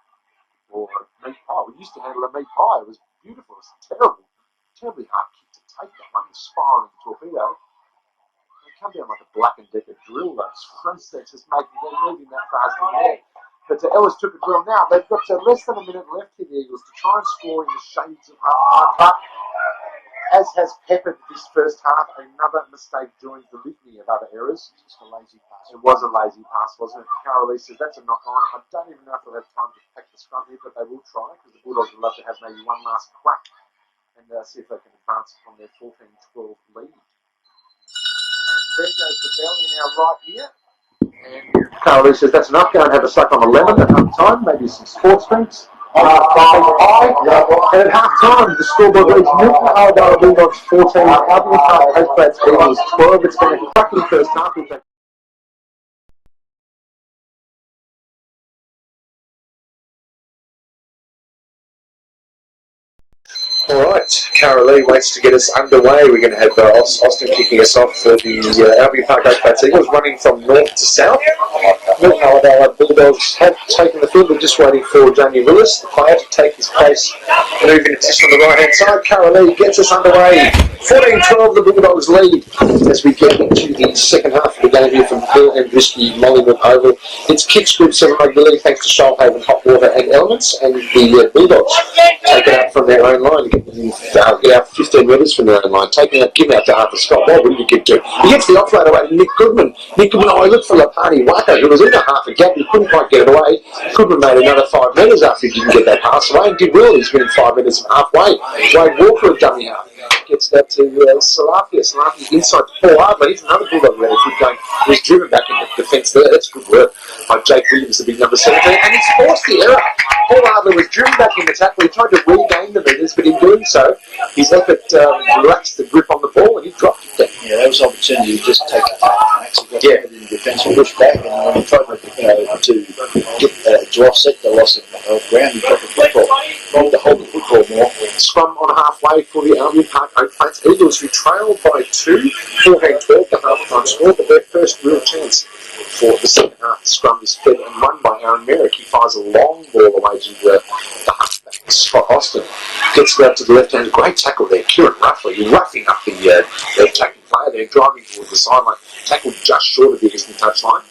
or a meat pie. We used to handle a meat pie. It was beautiful. It was terribly hard kick to take that one. The spiralling torpedo. They come down like a Black and Decker drill. Those fronts that's just they're moving that fast in the air. But Ellis took it well. Now they've got less than a minute left here, the Eagles, to try and score in the shades of half time. But as has peppered this first half, another mistake joins the litany of other errors. Just a lazy pass. It was a lazy pass, wasn't it? Carolee says that's a knock on. I don't even know if they'll have time to pack the scrum here, but they will try because the Bulldogs would love to have maybe one last crack and see if they can advance from their 14-12 lead. And there goes the bell now right here. And Carolee says that's enough. Go and have a suck on a lemon at half time, maybe some sports drinks. And at half time, the scoreboard reads Milton-Ulladulla Bulldogs 14, Albion Postgrad Eagles 12. It's been a cracking first half. All right, Carolee waits to get us underway. We're going to have Austin kicking us off for the Albion Park Oakbats Eagles, running from north to south. Milton-Ulladulla Bulldogs have taken the field. We're just waiting for Jamie Willis, the player, to take his place, move in position on the right-hand side. Carolee gets us underway. 14-12, the Bulldogs lead as we get into the second half of the game here from Hill and Risky Mollywood Oval. It's Kids Group 7 Rugby League, thanks to Shoalhaven Hot Water and Elements, and the Bulldogs take it out from their own line. Get out 15 metres from their own line, taking out, giving out to Arthur Scott. What would you get to? He gets the offload away to Nick Goodman. I looked for Lapani Waka, who was in a half a gap. He couldn't quite get it away. Goodman made another 5 metres after he didn't get that pass away, and did well. He's been 5 metres from halfway. Wade Walker, a dummy half, gets that to Salafia. Salafia inside to Paul Adler. He's another Bulldog who had a good game. He was driven back in the defence there. That's good work by Jake Williams, the big number 17. And he's forced the error. Paul Adler was driven back in the tackle. He tried to regain the metres, but in doing so, his effort relaxed the grip on the ball and he dropped it down. Yeah, that was an opportunity to just take a tackle and actually got in the defence and push back. And when he tried to offset the loss of ground, he dropped the football. Wanted to hold the football more. Scrum on halfway for the Albion Park Oakbats Eagles, who trailed by 2, 14-12 the half-time score, but their first real chance for the second half. The scrum is fed and won by Aaron Merrick. He fires a long ball away to the halfback, Scott Austin. Gets it out to the left hand. Great tackle there. Kieran Ruffley roughing up the attacking player there, driving towards the sideline. Tackled just short of the Eastern touchline.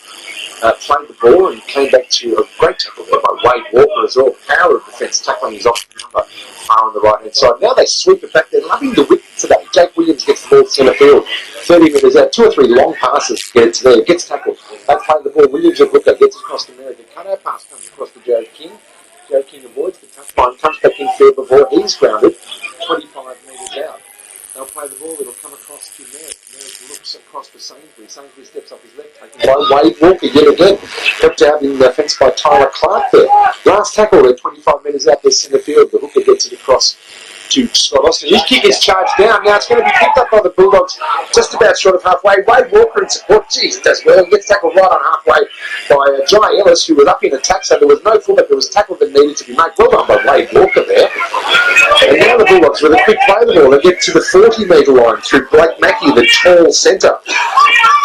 Played the ball and came back to a great tackle there by Wade Walker as well. Power of defence, tackling his off number far on the right hand side. Now they sweep it back. They're loving the width today. Jake Williams gets the ball to centre field. 30 metres out, 2 or 3 long passes to get it to there. Gets tackled. They play the ball. Williams at hooker gets across to Merrick. The cut-out pass comes across to Joe King. Joe King avoids the touchline, comes back in field before he's grounded. 25 metres out. They'll play the ball. It'll come across to Merrick. Merrick looks across to Sainsbury. Sainsbury steps up his left, taken by Wade Walker yet again. Helped out in the fence by Tyler Clark there. Last tackle, they're 25 metres out their centre field. The hooker gets it across to Scott Austin. His kick is charged down. Now it's going to be picked up by the Bulldogs just about short of halfway. Wade Walker in support. Jeez, does well. He gets tackled right on halfway by Jai Ellis, who was up in attack, so there was no fullback. There was a tackle that needed to be made. Well done by Wade Walker there. And now the Bulldogs, with a quick play the ball, they get to the 40-metre line through Blake Mackey, the tall centre.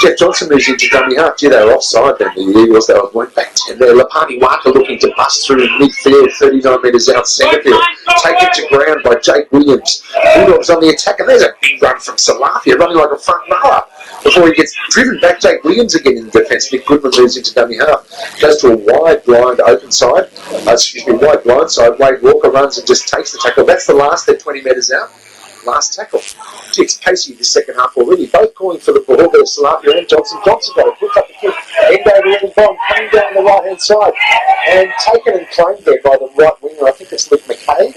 Jeff Johnson moves into dummy half. Gee, they were offside then, the Eagles. They went back 10 there. Lapani Waka looking to bust through midfield, 39 metres out centre field. Taken to ground by Jake Williams. Bulldogs on the attack, and there's a big run from Salafia, running like a front rower. Before he gets driven back, Jake Williams again in defence. Nick Goodman moves into dummy half. Goes to a wide blind open side. Wide blind side. Wade Walker runs and just takes the tackle. That's the last. They're 20 metres out. Last tackle. It's Casey the second half already. Both calling for the ball. There's Salafia and Johnson. Johnson got it. Puts up the kick. End over the bomb. Coming down the right hand side. And taken and claimed there by the right winger. I think it's Luke McKay.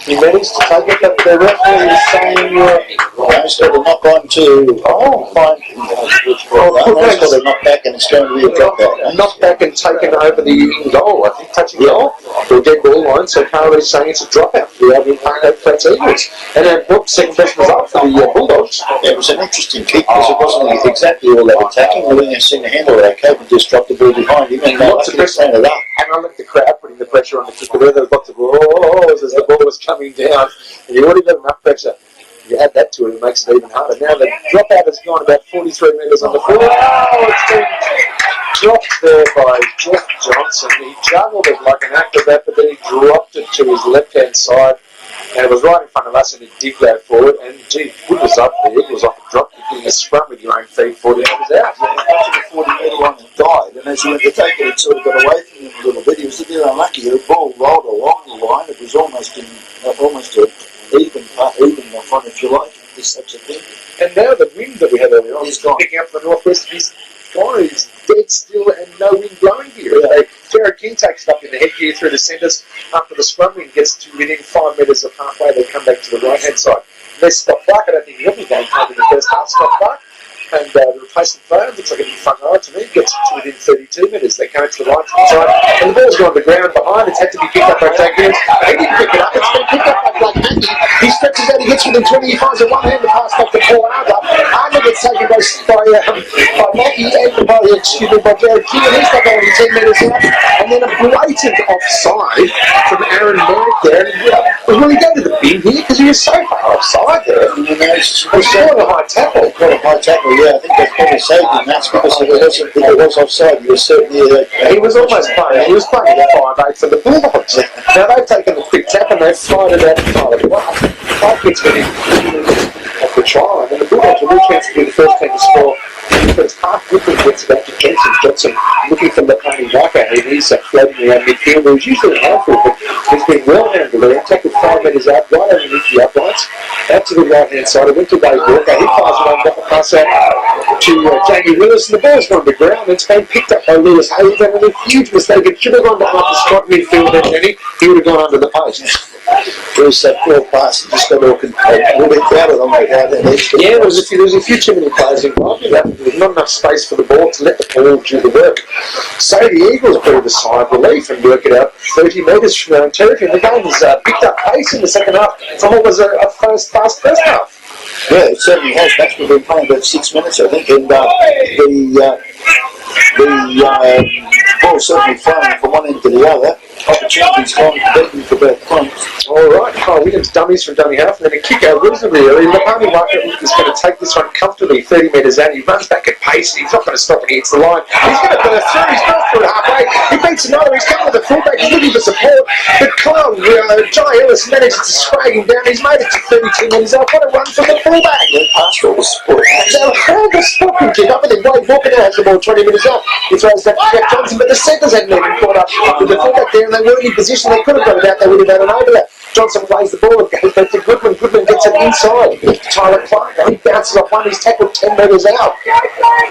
He managed to take it, but the referee is saying he's got a knock on to he's got a knock back and it's going to be a drop out. Knocked back and taken over the in goal, I think, touching goal or dead ball line. So Carly's saying it's a dropout for the Albion Park Oakbats Eagles. And then second best result for the Bulldogs. It was an interesting kick because it wasn't exactly all that attacking. The winger seemed to handle it okay, but just dropped the ball behind him and lots of pressure it up. And I looked at the crowd putting the pressure on the kicker there. There was lots of as the ball was coming down. And you already got enough pressure. You add that to it, it makes it even harder. Now the dropout has gone about 43 metres on the field. Oh, it's been dropped there by Jeff Johnson. He juggled it like an acrobat, but then he dropped it to his left-hand side. And it was right in front of us, and he did go forward. And gee, good was up there. It was off a drop. You're getting a scrum with your own feet 40 metres out. Yeah, he got to the 40-metre line and died. And as he went to take it, it sort of got away from him a little bit. He was a bit unlucky. The ball rolled along the line. It was almost an even front, if you like. There's such a thing. And now the wind that we had earlier on is picking up from the northwest. He's dead still and no wind blowing here. Yeah. Jared King takes it up in the headgear through the centres. After the scrum wind gets to within 5 metres of halfway, they come back to the right-hand side. There's Scott Clark. I don't think he'll be going home in the first half. Scott Clark. And the replacement player looks like a big front row to me, gets to within 32 metres. They come to the right side, and the ball's gone on the ground behind. It's had to be picked up by Jake Williams. He didn't pick it up, it's been picked up by Blake Mackey. He stretches out, he gets within 20, he finds a one-handed pass back to Paul Arthur. Arthur gets taken by Mackey and by Jared King, and he's not going 10 metres out. And then a blatant offside from Aaron Merrick there. And will he go to the bin here? Because he was so far offside there. He's scored a high tackle. Yeah, I think that's probably saved him. That's because if it was offside, he was certainly... he was almost playing. He was playing at 5'8" for the Bulldogs. Now they've taken a quick tap and they've fired it out the side of the way. Clark gets within of the try, and the Bulldogs will chance to be the first team to score. First half, Whitman gets back to Johnson. Johnson looking for Lepani Waka, and he's floating around midfield. He was usually an outfield, but he's been well handled there. Tackled 5 metres out, right underneath the uprights, out to the right-hand side. It went to Dave Walker. He fires it on, got the pass out to Jamie Lewis, and the ball's gone to the ground. It's been picked up by Lewis Hayes, and a huge mistake. It should have gone behind the spot midfield there, Jenny. He would have gone under the post. It was that poor pass, he just got all crowded on the head. Yeah, there was a few too many players involved in that. There was not enough space for the ball to let the ball do the work. So the Eagles breathed a sigh of relief and work it out 30 metres from their own territory. And the game was picked up pace in the second half from what was a fast first half. Yeah, it certainly has. Baxter been playing about 6 minutes, I think, and the ball certainly flying from one end to the other. Opportunities gone beaten for both points. All right, Kyle Williams dummies from dummy half, and then a kick out reasonably early. Lepani Waka is going to take this one comfortably 30 metres out. He runs back at pace. He's not going to stop against the line. He's going to burst through. He's burst through halfway. He beats another. He's coming with the fullback. He's looking for support. But Kyle, Jai Ellis managed to scrag him down. He's made it to 32 metres out. What a run from the fullback. Pass for the support. It's a horrible stopping kick up, and then Wade Walker now has the ball 20 metres out. He throws that to Jack Johnson, but the centres hadn't even caught up with the fullback there, and they weren't in position. They could have got it out. They would have had an overlap. Johnson plays the ball and goes back to Goodman. Goodman gets it inside. Tyler Clark, he bounces off one. He's tackled 10 metres out.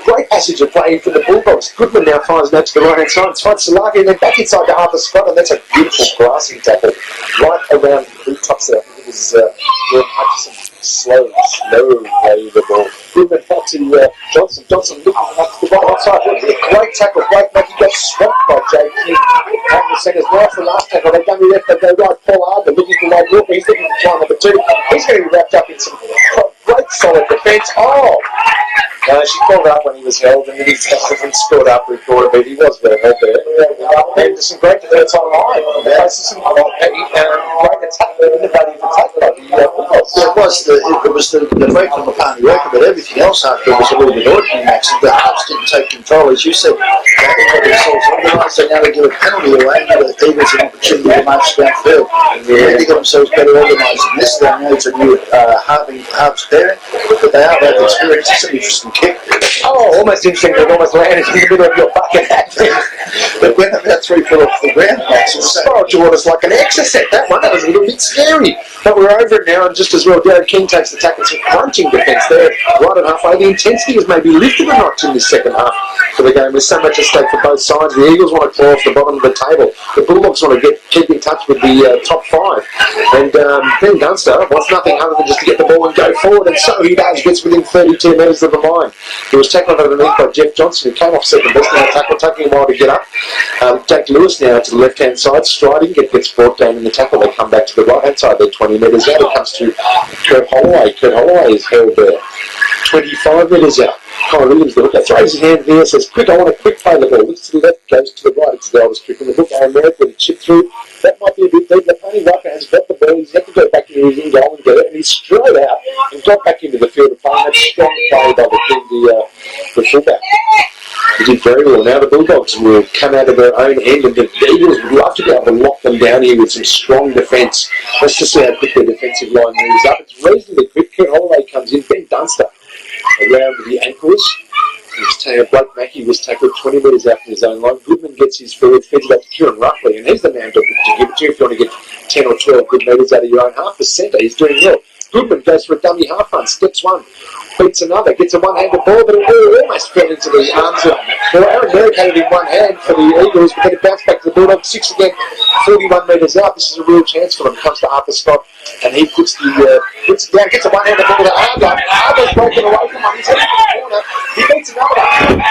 Great passage of play for the Bulldogs. Goodman now fires that to the right-hand side. It's finds Salaki and then back inside to Arthur Scott, and that's a beautiful grassing tackle right around the boot tops there. It was Gordon Hutchison. Slow play the ball. Goodman back to Johnson. Johnson looking up to the right side. Great tackle. Blake Mackey got swamped by Jay King. Out in the centres now for the last tackle. They dummy left. They go right. Paul Arthur looking for Wade Walker. He's looking for try number 2. He's going to be wrapped up in some great solid defence. She called up when he was held, and then he fell over and scored up with Gordon, but he was very held there. And some great defence online. Some great attack, innovative attack by the Bulldogs. It was the break from the Lepani Waka, but everything else after was a little bit ordinary, Max. The Hearts didn't take control, as you said. They got themselves organised, so now they give a penalty away, and give the Eagles an opportunity to march downfield. Yeah. They got themselves better organised than this. They know it's a new halves pairing, but they are both experienced. It's an interesting kick. Oh, almost interesting. They've almost landed in the middle of your bucket hat. But when about 3 foot off the ground, Max, it spiraled toward us like an exocet. That one, that was a little bit scary. But we're over it now, and just as well, Jared King takes the tackle. Some crunching defence there, right at halfway. The intensity has maybe lifted a notch in this second half for the game. There's so much at stake for both sides. The Eagles want to claw off the bottom of the table. The Bulldogs want to keep in touch with the top 5. And Ben Dunster wants nothing other than just to get the ball and go forward, and so he does. Gets within 32 metres of the line. He was tackled underneath by Jeff Johnson, who came off second best in the tackle, taking a while to get up. Jake Lewis now to the left-hand side, striding, gets brought down in the tackle. They come back to the right-hand side. They're 20 metres out. It comes to Kurt Holloway. Kurt Holloway is held there. 25 metres out. Kyle Williams, the hooker, throws his hand here, says, quick, I want a quick play the ball. Looks to the left, goes to the right. It's the oldest trick in the book. Aaron Merrick with a chip through. That might be a bit deep. Lepani Waka has got the ball. He's had to go back into his in-goal and get it. And he's straight out and got back into the field of play. That's strong play by the fullback. He did very well. Now the Bulldogs will come out of their own end, and the Eagles would love to be able to lock them down here with some strong defence. Let's just see how quick their defensive line moves up. It's reasonably quick. Kurt Holloway comes in. Ben Dunster around the ankles. Blake Mackey was tackled 20 metres out from his own line. Goodman gets his forward, feeds it up to Kieran Ruckley, and he's the man to give it to if you want to get 10 or 12 good metres out of your own half. The centre, he's doing well. Goodman goes for a dummy half run, steps one, beats another, gets a one-handed ball, but it almost fell into the arms of Aaron Merrick had it in one hand for the Eagles, but then it bounced back to the Bulldogs. 6 again, 41 metres out. This is a real chance for them. It comes to Arthur Scott, and he puts it down, gets a one-handed ball to Arthur. Arthur's broken away from one. He's heading for the corner. He beats another one.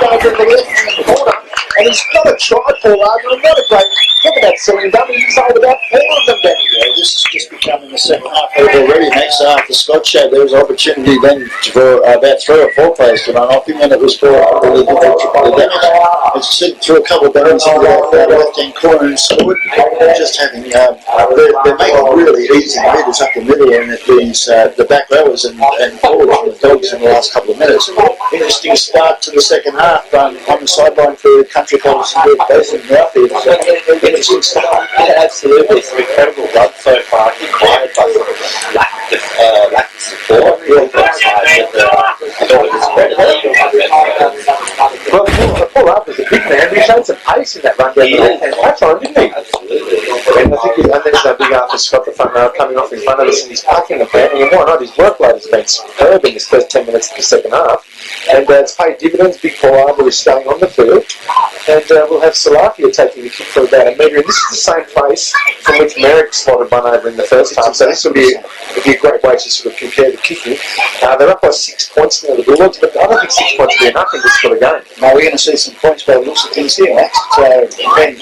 Over in the left-hand corner, and he's got a try, Paul Arthur. What a great, talk about selling dummy. He's sold about 4 of them down. Yeah, this is just becoming the second half already, Max. After Scott showed there was opportunity then for about 3 or 4 players to run off him, and it was for the damage. It's sent through a couple of dummies into that left-hand corner and scored. Just having, they're making it really easy meters up the middle, and the back rowers and forwards and the Dogs in the last couple of minutes. Interesting start to the second half on the sideline for the Country Clubs and both in the outfield. Interesting start. Yeah, absolutely. Some incredible run so far. Quiet, but lack of support. Well, Paul Arthur's a big man. He showed some pace in that run down the left-hand touchline, didn't he? Absolutely. And I think there's no big Arthur Scott, the front row, coming off in front of us, and he's packing the band. And why not? His workload has been superb in his first 10 minutes of the second half. And it's paid dividends. Big Paul Arthur is staying on the field. And we'll have Salafia taking the kick for about a metre. And this is the same place from which Merrick slotted one over in the first half. So this will be a great way to sort of compare the kicking. They're up by 6 points now, the Bulldogs, but I don't think 6 points will be enough in this sort of game. Now we're going to see some points by the looks of things here, Max. It's been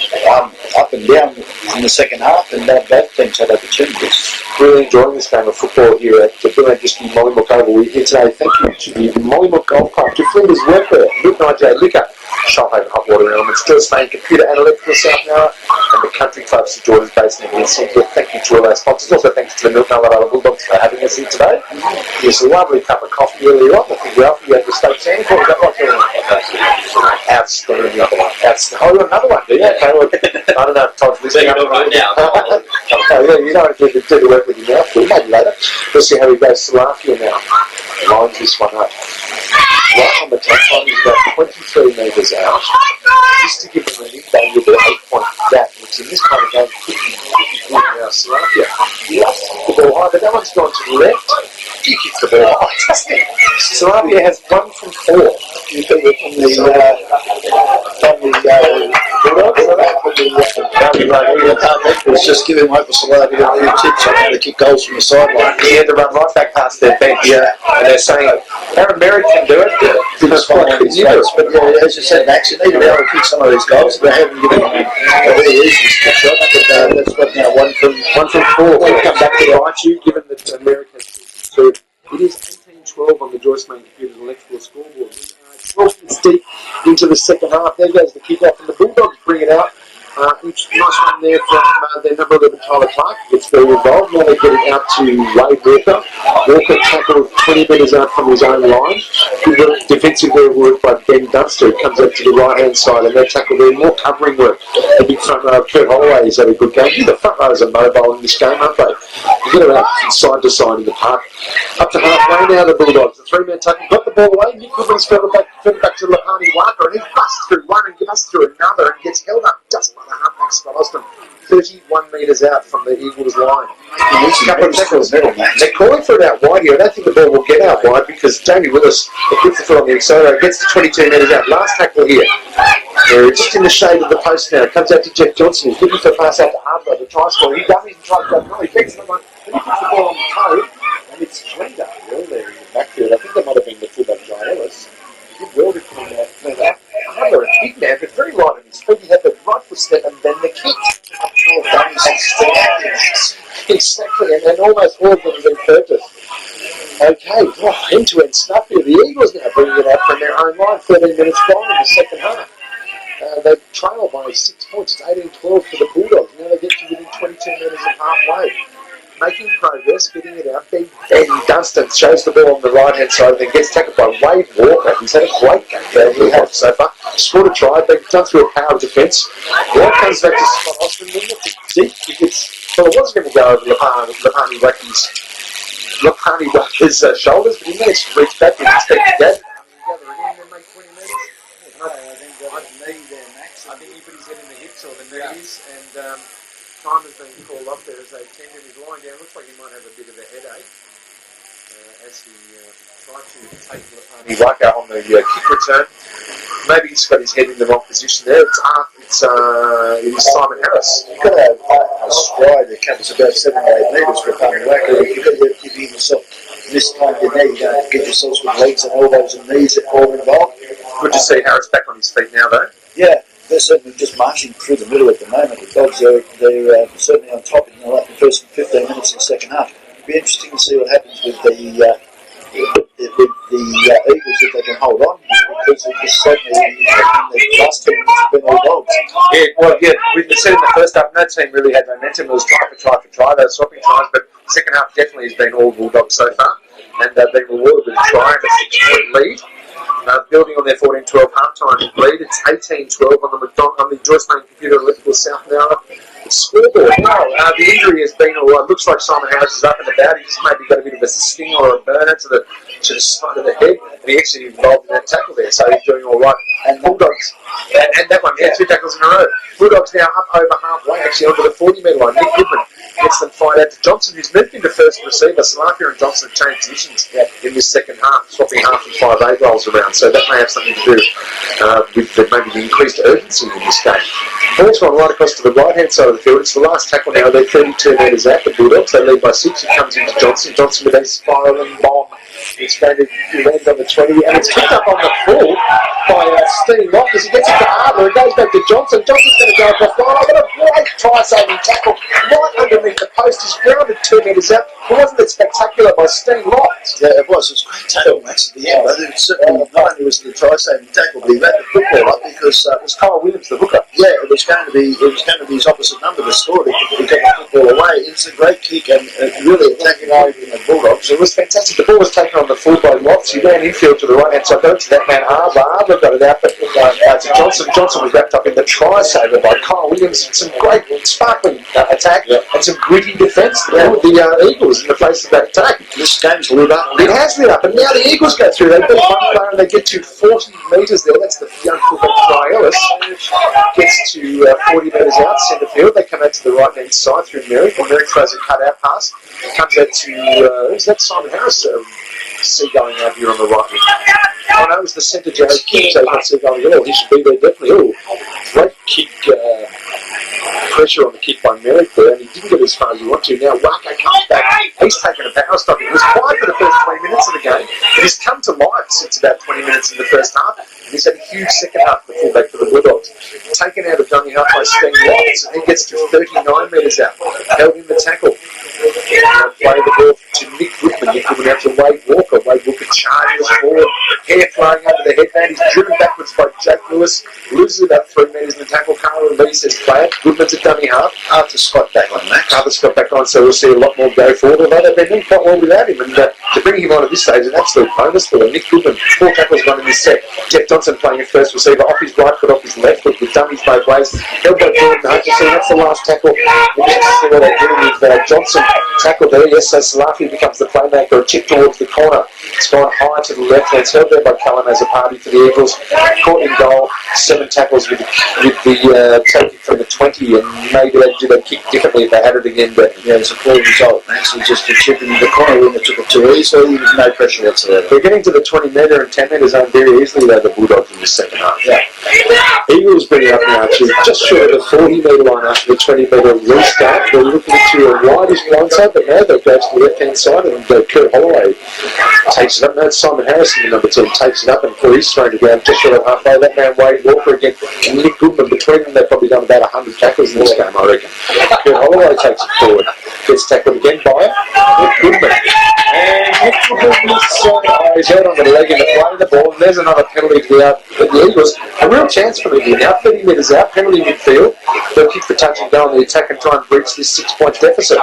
up and down in the second half, and both teams had opportunities. Really enjoying this game of football here at the Bill Andreski Mollymook Oval. We're here today. Thank you to the Mollymook Golf Club, to Flinders Workwear, Midnight Day Liquor, Shophaven Hot Water Elements, Joyce Main Computer and Electrical South Nara, and the Country Club St George's Basin in Central. Thank you to all our sponsors. Also thanks to the Milton-Ulladulla Bulldogs for having us here today. Here's a lovely cup of coffee earlier on. I think Ralph, you had the State Sandport. Is that right? Outstanding. Outstanding. Oh, you got another one, do you? Okay, well, I don't know if Todd's listening. Right now. Yeah, you don't do the work with your mouth. Maybe later. We'll see how he goes to Salafia now. Lines this one up. Right on the top line, he's about 23 metres out. Just to give him an invaluable 8-point gap, which in this kind of game could be good now. Salafia. He loves to kick the ball high, but that one's gone to the left. He kicks the ball high, doesn't he? Salafia has 1 from 4. You think it from the Bulldogs? It's just giving Michael Salafia a few tips on how to kick goals from the sideline. He had to run right back past their bench. Yeah. And they're saying, Aaron Merrick can do it. But as you said, Max, you need to be able to kick some of these goals. They haven't given him a very easy kick shot, but that's what now 1 from 4. We'll come back to bite you, given that America has 2. It is 18-12 on the Joyce Main Computers Electrical scoreboard. 12 minutes deep into the second half. There goes the kick-off, and the Bulldogs bring it out. Nice one there from their number 11, Tyler Clark. Gets very involved. Now they get it out to Wade Walker. Walker tackled 20 metres out from his own line. Good defensive work by Ben Dunster, who comes up to the right-hand side, and they tackle there. More covering work. The big front row, Kurt Holloway, has had a good game. The front rows are mobile in this game, aren't they? You get around from side to side in the park. Up to halfway now, the Bulldogs. The 3-man tackle got the ball away. Nick Goodman's fell back to Lapani Walker, and he busts through one and busts through another and gets held up just by the halfback Scott Austin. 31 metres out from the Eagles line. They're calling for it out wide here. I don't think the ball will get out wide because Jamie Willis puts the foot on the accelerator, gets to 22 metres out. Last tackle here. They're just in the shade of the post now. Comes out to Jeff Johnson. He's looking for a pass out to Hardware, the try scorer. He dummies and tries to go well. He gets the one, and he puts the ball on the toe. And it's Flender, really, there in the backfield. I think that might have been the fullback, John Ellis. He did well to clean that. Hardware, a big man, but very light on his feet. He had the right foot step and then the kick. Exactly, and almost all of them have been purposed. Okay, end-to-end stuff here. The Eagles now bringing it out from their own line. 13 minutes gone in the second half. They trail by 6 points. It's 18-12 for the Bulldogs. Now they get to within 22 metres of halfway. Making progress, getting it out. Ben Dunstan shows the ball on the right-hand side and then gets tackled by Wade Walker. He's had a great game there so far. Scored a try, but done through a power of defence. Ball comes back to Scott Austin. Then it's deep. Well, it was going to go over Lapani Wacker's shoulders, but he managed to reach back and expect to get. is, and time has been called off there as they tend him. He's lying down. Looks like he might have a bit of a headache as he tried to take Lepani Waka on the kick return. Maybe he's got his head in the wrong position there. It was Simon Harris. You've got a stride that covers about 7 to 8 metres for a Lepani Waka. You've got to give yourself this time of knee. You don't get yourselves with legs and elbows and knees that all involved. Good to see Harris back on his feet now, though. Yeah. They're certainly just marching through the middle at the moment. The Dogs they're certainly on top in the first 15 minutes of the second half. It'll be interesting to see what happens with the Eagles if they can hold on, because certainly the last 2 minutes have been all Dogs. Yeah, we've said in the first half, no team really had momentum. It was try for try, those swapping tries, but the second half definitely has been all Bulldogs so far, and they've been rewarded with a try and a 6-point lead. Building on their 14-12 halftime lead, it's 18-12 on the Joyce Lane Computer Electrical South now. Scoreboard. Wow, the injury has been alright. Looks like Simon Harris is up and about. He's maybe got a bit of a sting or a burner to the side of the head, and he actually involved in that tackle there, so he's doing alright. And Bulldogs, and that one, 2 tackles in a row. Bulldogs now up over halfway, actually onto the 40-metre line. Nick Goodman gets them fired out to Johnson, who's moved into first receiver. Salafia and Johnson have changed positions in this second half, swapping half and 5 rolls around. So that may have something to do with maybe the increased urgency in this game. Ball's gone right across to the right-hand side of the field. It's the last tackle now. They're 32 metres out, the Bulldogs. They lead by 6. It comes into Johnson. Johnson with a spiralling bomb. It's going to land on the 20, and it's kicked up on the full by Steve Locke as he gets it to Adler. It goes back to Johnson. Johnson's going to go across the line. Got a great try-saving tackle right underneath the post. He's grounded 2 metres out. It wasn't that spectacular by Steve Locke. Yeah, it was. It was a great tackle, Max, at the end. But it certainly not only was the try-saving tackle, but he ran the football up because it was Kyle Williams, the hooker. Yeah, it was going to be his opposite number that scored. He got the football away. It's a great kick and really attacking over in the Bulldogs. It was fantastic. The ball was taken on the full by Lotz. He ran infield to the right-hand side. Got it to that man, Arbor got it out, but to Johnson. Johnson was wrapped up in the try-saver by Kyle Williams. Some great sparkling attack and some gritty defence. The Eagles in the face of that attack. This game's lit up. It has lit up, and now the Eagles go through. They beat one player and they get to 40 metres there. That's the young fullback Ellis. Gets to 40 metres out, centre field. They come out to the right-hand side through Merrick, and Merrick throws a cut-out pass. Comes out to, who's that? Simon Harris. See going out here on the right wing. Oh no, it was the centre Jared King, so you can't see going at all. He should be there definitely. Great kick, pressure on the kick by Merrick there, and he didn't get as far as he wanted to. Now Waka comes back. He's taken a power stop. It was quiet for the first 20 minutes of the game, but he's come to life since about 20 minutes in the first half. And he's had a huge second half, the fullback for the Bulldogs. Taken out of dummy half by Steen Watts, and he gets to 39 metres out. Held in the tackle. Play the ball to Nick Goodman. Nick Goodman out to Wade Walker. Wade Walker charges forward. Hair flying over the headband. He's driven backwards by Jake Lewis. Loses about 3 metres in the tackle. Carl Lee says play it. Goodman's a dummy half. After Scott back on, Max. After Scott back on, so we'll see a lot more go forward. Although they've been doing quite well without him. And to bring him on at this stage is an absolute bonus for them. Nick Goodman, 4 tackles won in this set. Jeff Johnson playing at first receiver. Off his right foot, off his left foot with dummies both ways. Held by Jordan Hutchinson. That's the last tackle. We'll see what they do with Johnson. Tackle there, yes, so Salafi becomes the playmaker, a chip towards the corner. It's gone high to the left, and it's held there by Cullen as a party for the Eagles. Caught in goal, 7 tackles with the taking from the 20, and maybe they'd do that kick differently if they had it again, but yeah, it's a poor result. Actually, just a chip in the corner when they took it too easily, with no pressure whatsoever. They're getting to the 20 metre and 10 metre zone very easily, though, the Bulldogs in the second half. Yeah. Eagles bring it up now to just short of the 40 metre line after the 20 metre restart. They're looking to a wideish blindside, but now they go to the left-hand side, and Kurt Holloway takes it up. No, it's Simon Harrison, the number 2, takes it up, and before he's thrown it down just short of halfway, that man Wade Walker again, and Nick Goodman. Between them, they've probably done about 100 tackles in this game, I reckon. Kurt Holloway takes it forward, gets tackled again by Nick Goodman. And Nick Goodman is out on the leg in the play of the ball, and there's another penalty for the Eagles. A real chance for them here now, 30 metres out, penalty midfield. They'll kick for touch and go on the attack and try and breach this 6-point deficit.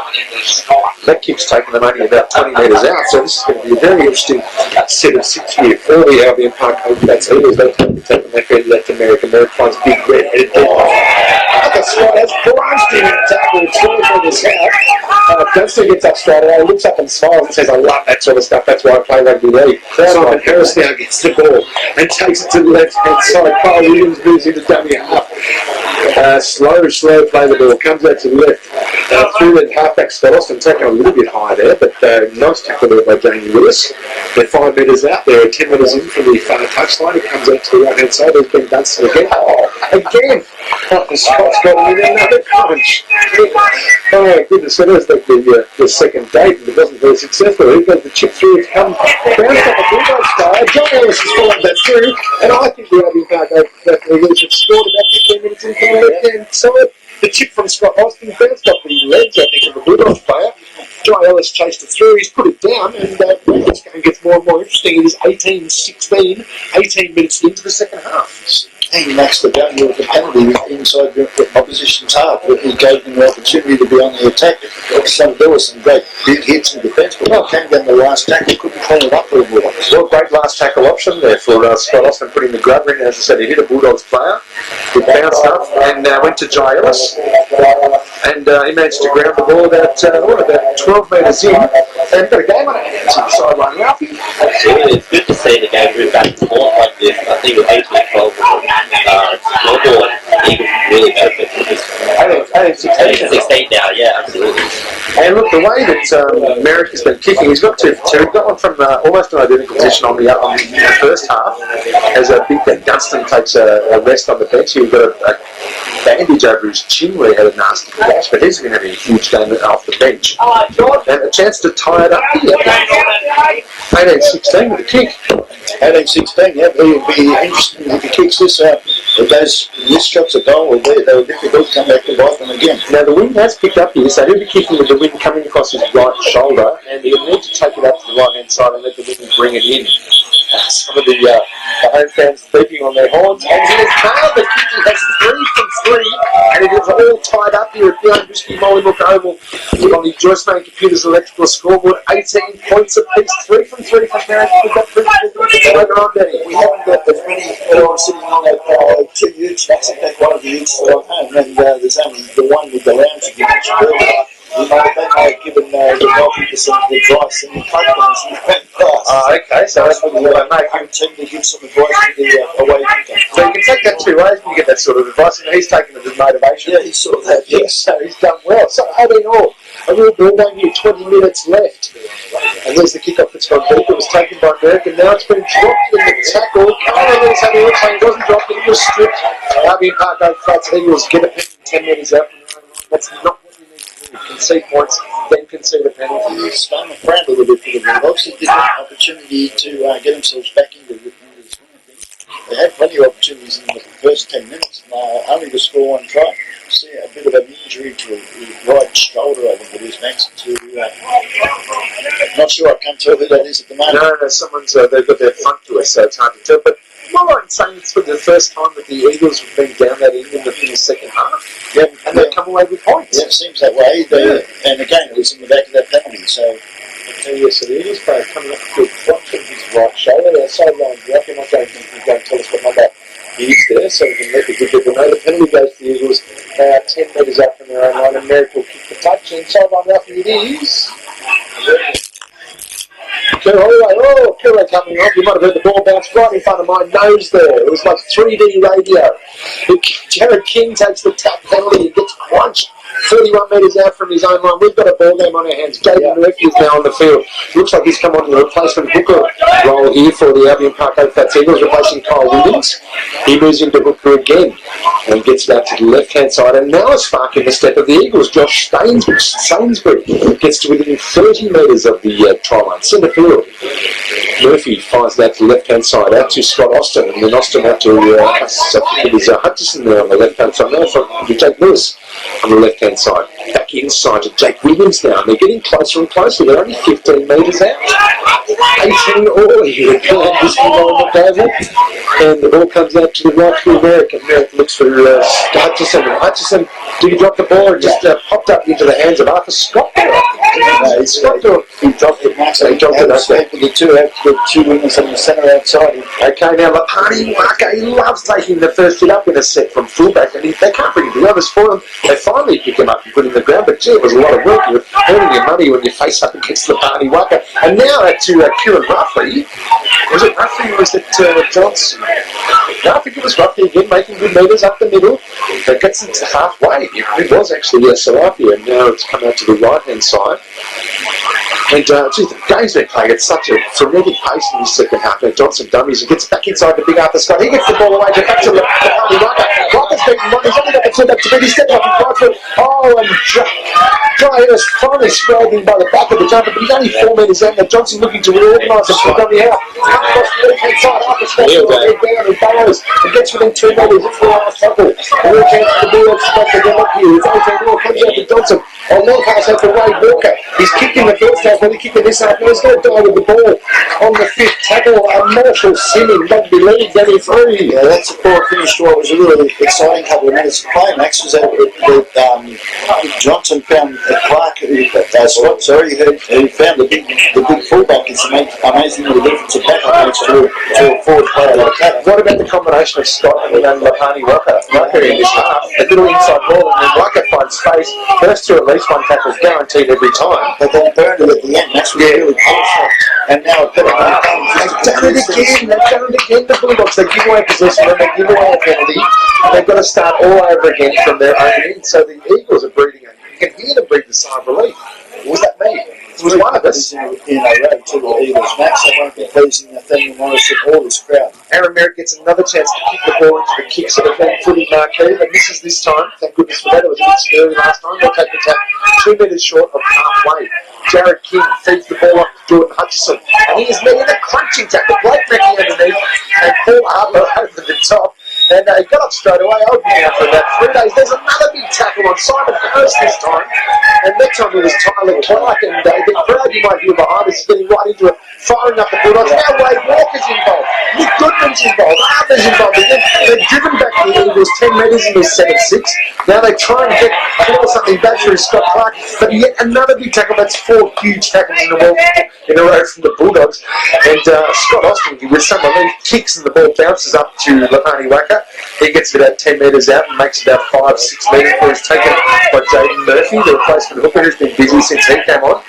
That kick's taken them only about 20 metres out, so this is going to be a very interesting set of 6 here for the Albion Park Oakbats Eagles. They take the tackle, they feed left to Merrick, and Merrick finds big red-headed Scott has plunged in the tackle, 20 metres out. Dunster gets up straight away, looks up and smiles and says, I love that sort of stuff, that's why I play rugby league. Simon Harris now gets the ball and takes it to the left-hand side. Kyle Williams moves into dummy half. Slow play the ball, comes out to the left. Through the halfback Scott Austin, taking a little bit high there, but nice tackle there by Jamie Lewis. They're 5 metres out there, 10 metres in from the far touchline. It comes out to the right hand side. There's Ben Dunstan again. Again! Scott's got him in another crunch. Oh my goodness, so there's the second date, but it wasn't very successful. He got the chip through, it's come bounced off the Bulldogs player. John Ellis has followed that through, and I think the Albion Park Eagles have scored about 15 minutes in from the left-hand side. The chip from Scott Austin bounced off the legs, I think, of the Bulldogs player. John Ellis chased it through, he's put it down, and this game gets more and more interesting. It is 18-16, 18 minutes into the second half. He maxed the value of the penalty inside the opposition's half. He gave them the opportunity to be on the attack. There was some great big hits in defence, but when it came down the last tackle, couldn't clean it up for the Bulldogs. Well, great last tackle option there for Scott Austin, putting the grubber in. As I said, he hit a Bulldogs player. He bounced up and went to Jai Ellis. And he managed to ground the ball about 12 metres in. And got a game on our hands on the sideline. Alfie. Absolutely, it's good to see the game move back and forth like this. I think with 18-12, scoreboard, Eagles really benefit from this. 18-16 now, yeah, absolutely. And look, the way that Merrick has been kicking, he's got 2 for 2. He got one from almost an identical position on the first half. As Big Ben Dunstan takes a rest on the bench, he's got a bandage over his chin where he had a nasty gash, but he's going to have a huge game off the bench. And a chance to tie it up here. 18-16 with a kick. 18-16, yeah, it'll be interesting if he kicks this out. If this shot's a goal, they'll difficult to come back to bite them again. Now the wind has picked up here, so he'll be kicking with the wind coming across his right shoulder, and he'll need to take it up to the right hand side and let the wind bring it in. Some of the home fans beeping on their horns, and he has nailed the kick. He has 3 from 3, and it is all tied up here at the Whiskey Mollymook Oval on the Joyce Main Computers electrical scoreboard. 18 points apiece, 3 from 3 from Merrick. We've got 3 later on, Danny. We haven't got as many sitting on that 2 utes. That's in fact one of the utes at home, and there's only the one with the lounge you mentioned earlier. They might have given the Dolphins some advice and the confidence in the pass. Okay, so that's what they make. I'm tempted to give some advice to the away kicker. So you can take that 2 ways when you get that sort of advice, and he's taken it as motivation. Yeah, he saw that, yes. So he's done well. So 18 all. A real ball game here, 20 minutes left. And there's the kick-off that's gone deep. It was taken by Merck, and now it's been dropped in the tackle. Carl Lewis had a look, saying it wasn't dropped, it was stripped. Albion Park Oak Flats Eagles get a penalty 10 metres out from the line. That's not what you need to do. Concede points, then concede a penalty. He's starting to frown a little bit for the Bulldogs. He did have an opportunity to get themselves back into the swing of things. They had plenty of opportunities in the first 10 minutes, only to score 1 try. See a bit of an injury to his right shoulder, I think it is, Max. Not sure, I can't tell who that is at the moment. No, someone's, they've got their front to us, so it's hard to tell. But am I right in saying it's for the first time that the Eagles have been down that end in the second half? Yeah, and they've come away with points. Yeah, it seems that way. And again, it was in the back of that penalty, so... I tell you, so the Eagles player coming up to a crotch of his right shoulder. They're sideline blocking. I don't think he's going to tell us what number he is there, so we can let the good people know. The penalty goes to the Eagles. They are 10 metres out from their own line, and Merrick will kick the touch. And sideline roughing it is. Kiro coming off. You might have heard the ball bounce right in front of my nose there. It was like 3D radio. Jared King takes the tap penalty and gets crunched 31 metres out from his own line. We've got a ball game on our hands. Jaden Murphy is now on the field. Looks like he's come on in the replacement hooker role here for the Albion Park Oak Flats Eagles, replacing Kyle Williams. He moves into hooker again and gets back to the left-hand side. And now a spark in the step of the Eagles. Josh Sainsbury gets to within 30 metres of the try line. Centre field. Murphy fires that to the left-hand side, out to Scott Austin, and then Austin out to Hutchison there on the left-hand side. Now for Jake Lewis on the left-hand side. Back inside to Jake Williams now, and they're getting closer and closer. They're only 15 metres out. 18 all here at Whiskey Mollymook Oval, and the ball comes out to the right for Merrick, and Merrick looks for Hutchison. And Hutchison, did he drop the ball and just popped up into the hands of Arthur Scott there? He dropped it, Max. He dropped it, okay. The two wingers on the centre outside. Okay, now Lapani Waka, he loves taking the first hit up in a set from fullback, and they can't bring the others for him. They finally pick him up and put him in the ground, but gee, it was a lot of work. You're earning your money when you face up against Lapani Waka. And now to Kieran Ruffley. Was it Ruffley or was it Johnson? I think it was roughly again, making good metres up the middle. That gets into halfway. It was actually Serapia, and now it's come out to the right-hand side. And geez, the game's been playing at such a frenetic pace in the second half. Now Johnson dummies and gets back inside the big Arthur Scott. He gets the ball away, back to Lepani Rucker. Rucker's beaten one. He's only got the two back to beat. He steps up and tries for it. Oh, and Jai was finally scragging by the back of the jumper, but he's only 4 metres out. Now Johnson looking to reorganise and put dummy out. Comes across the left-hand side. Arthur Scott head down and burrows and gets within 2 metres. It's the last tackle. A real chance for the Bulldogs to back the game up here. It's 18 more. Comes out to Johnson. Oh, long pass out to Wade Walker. He's kicked in the first half, but he kicked in this half. Now he's going to die with the ball on the 5th tackle. Marshall Simming, rugby league, 33. Yeah, that's a poor finish to what was a really exciting couple of minutes of play, Max. Was that Johnson found Clark, Scott, sorry, who found the big fullback. It's amazing the difference of backup makes to a forward player like that. What about the combination of Scott and Lepani Rucker in this half? A little inside ball, and then Rucker finds space. First two at least one tackle is guaranteed every time. But then burned it at the end. That's really close. And now it's better. They've done it again. The Bulldogs. They give away possession and they give away a penalty. And they've got to start all over again from their own end. So the Eagles are breathing. You can hear them breathe the sigh of relief. Was that me? It was one of us. In a row to the Eagles, Max. They won't be pleasing Nathaniel Morris and all this crowd. Aaron Merritt gets another chance to kick the ball into the kicks of the footy marquee, but misses this time. Thank goodness for that. It was a bit scary last time. They'll take the tap 2 metres short of halfway. Jared King feeds the ball up to Jordan Hutchison, and he is met in a crunching tackle. Blake Mackey underneath, and Paul Harper over the top. And he got up straight away. I've been out for about 3 days. There's another big tackle on Simon Harris this time. And that time it was Tyler Clark. And the crowd you might hear behind us is getting right into it, firing up the Bulldogs. Now Wade Walker's involved. Nick Goodman's involved. Arthur's involved. They've driven back the Eagles 10 metres in this 7-6. Now they try and claw something back through Scott Clark. But yet another big tackle. That's 4 huge tackles in a row from the Bulldogs. And Scott Austin, with some relief, kicks and the ball bounces up to Lepani Rucker. He gets about 10 metres out and makes about 5-6 metres before he's taken by Jaden Murphy, the replacement hooker who's been busy since he came on.